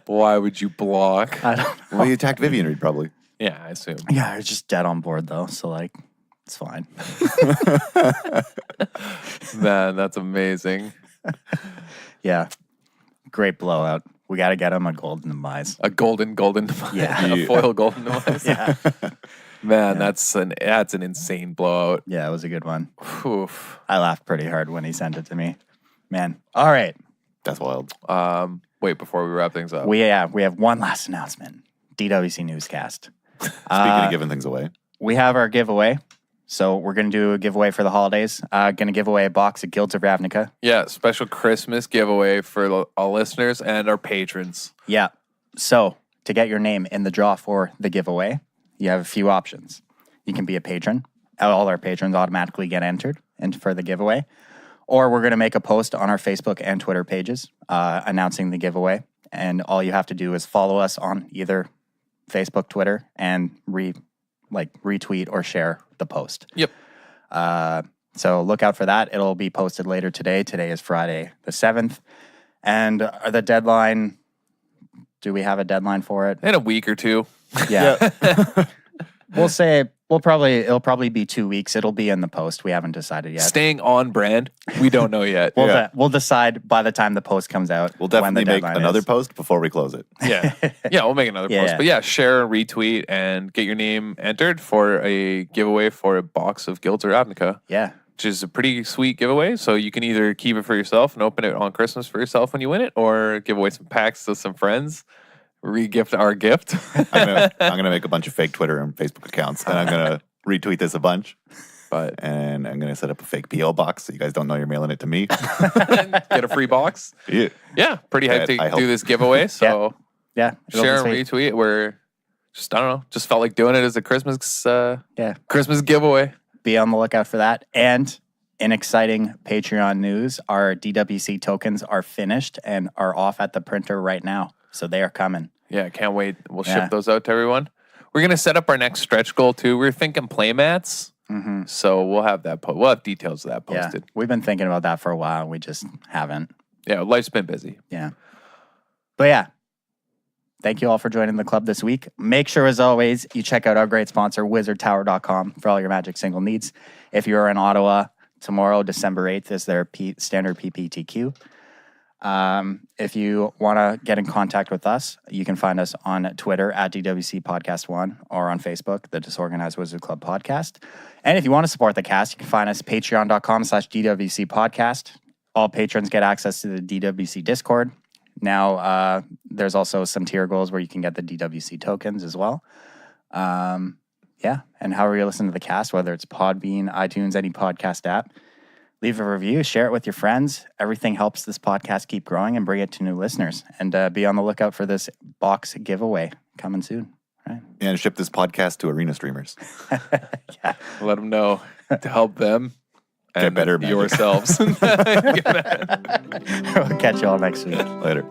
Why would you block? I don't know. Well, he attacked Vivian Reed, probably. Yeah, I assume. Yeah, it's just dead on board though, so like it's fine. Man, that's amazing. Yeah. Great blowout. We got to get him a Golden Demise. A golden demise. Yeah. A foil golden demise. Yeah. Man, that's an insane blowout. Yeah, it was a good one. Oof. I laughed pretty hard when he sent it to me. Man. All right. That's wild. Wait, before we wrap things up. We have one last announcement. DWC Newscast. Speaking of giving things away. We have our giveaway. So we're going to do a giveaway for the holidays. Going to give away a box of Guilds of Ravnica. Yeah, special Christmas giveaway for all listeners and our patrons. Yeah. So to get your name in the draw for the giveaway, you have a few options. You can be a patron. All our patrons automatically get entered for the giveaway. or we're going to make a post on our Facebook and Twitter pages announcing the giveaway. And all you have to do is follow us on either Facebook, Twitter, and retweet or share the post. Yep. So look out for that. It'll be posted later today. Today is Friday the 7th. And the deadline, do we have a deadline for it? In a week or two. Yeah. it'll probably be 2 weeks. It'll be in the post. We haven't decided yet. Staying on brand, we don't know yet. We'll decide by the time the post comes out. We'll definitely make another post before we close it. Yeah. Yeah, we'll make another post. But yeah, share, retweet, and get your name entered for a giveaway for a box of Guilds or Ravnica. Yeah. Which is a pretty sweet giveaway. So you can either keep it for yourself and open it on Christmas for yourself when you win it, or give away some packs to some friends. Re-gift our gift. I'm gonna make a bunch of fake Twitter and Facebook accounts, and I'm gonna retweet this a bunch. And I'm gonna set up a fake PO box so you guys don't know you're mailing it to me. Get a free box. Yeah, pretty hyped to do this giveaway. So share and retweet. We're just, I don't know, just felt like doing it as a Christmas Christmas giveaway. Be on the lookout for that. And in exciting Patreon news, our DWC tokens are finished and are off at the printer right now. So they are coming. Yeah, can't wait. We'll ship those out to everyone. We're going to set up our next stretch goal too. We're thinking playmats. Mm-hmm. So we'll have that. We'll have details of that posted. Yeah, we've been thinking about that for a while. We just haven't. Yeah, life's been busy. Yeah. But yeah, thank you all for joining the club this week. Make sure, as always, you check out our great sponsor, wizardtower.com, for all your Magic single needs. If you're in Ottawa, tomorrow, December 8th, is their standard PPTQ. If you want to get in contact with us, you can find us on Twitter at DWC Podcast 1 or on Facebook, the Disorganized Wizard Club Podcast. And if you want to support the cast, you can find us patreon.com/DWC Podcast. All patrons get access to the DWC Discord. Now, there's also some tier goals where you can get the DWC tokens as well. And however you listen to the cast, whether it's Podbean, iTunes, any podcast app, leave a review, share it with your friends. Everything helps this podcast keep growing and bring it to new listeners. And be on the lookout for this box giveaway coming soon. Right? And ship this podcast to arena streamers. Let them know to help them get better yourselves. We'll catch you all next week. Later.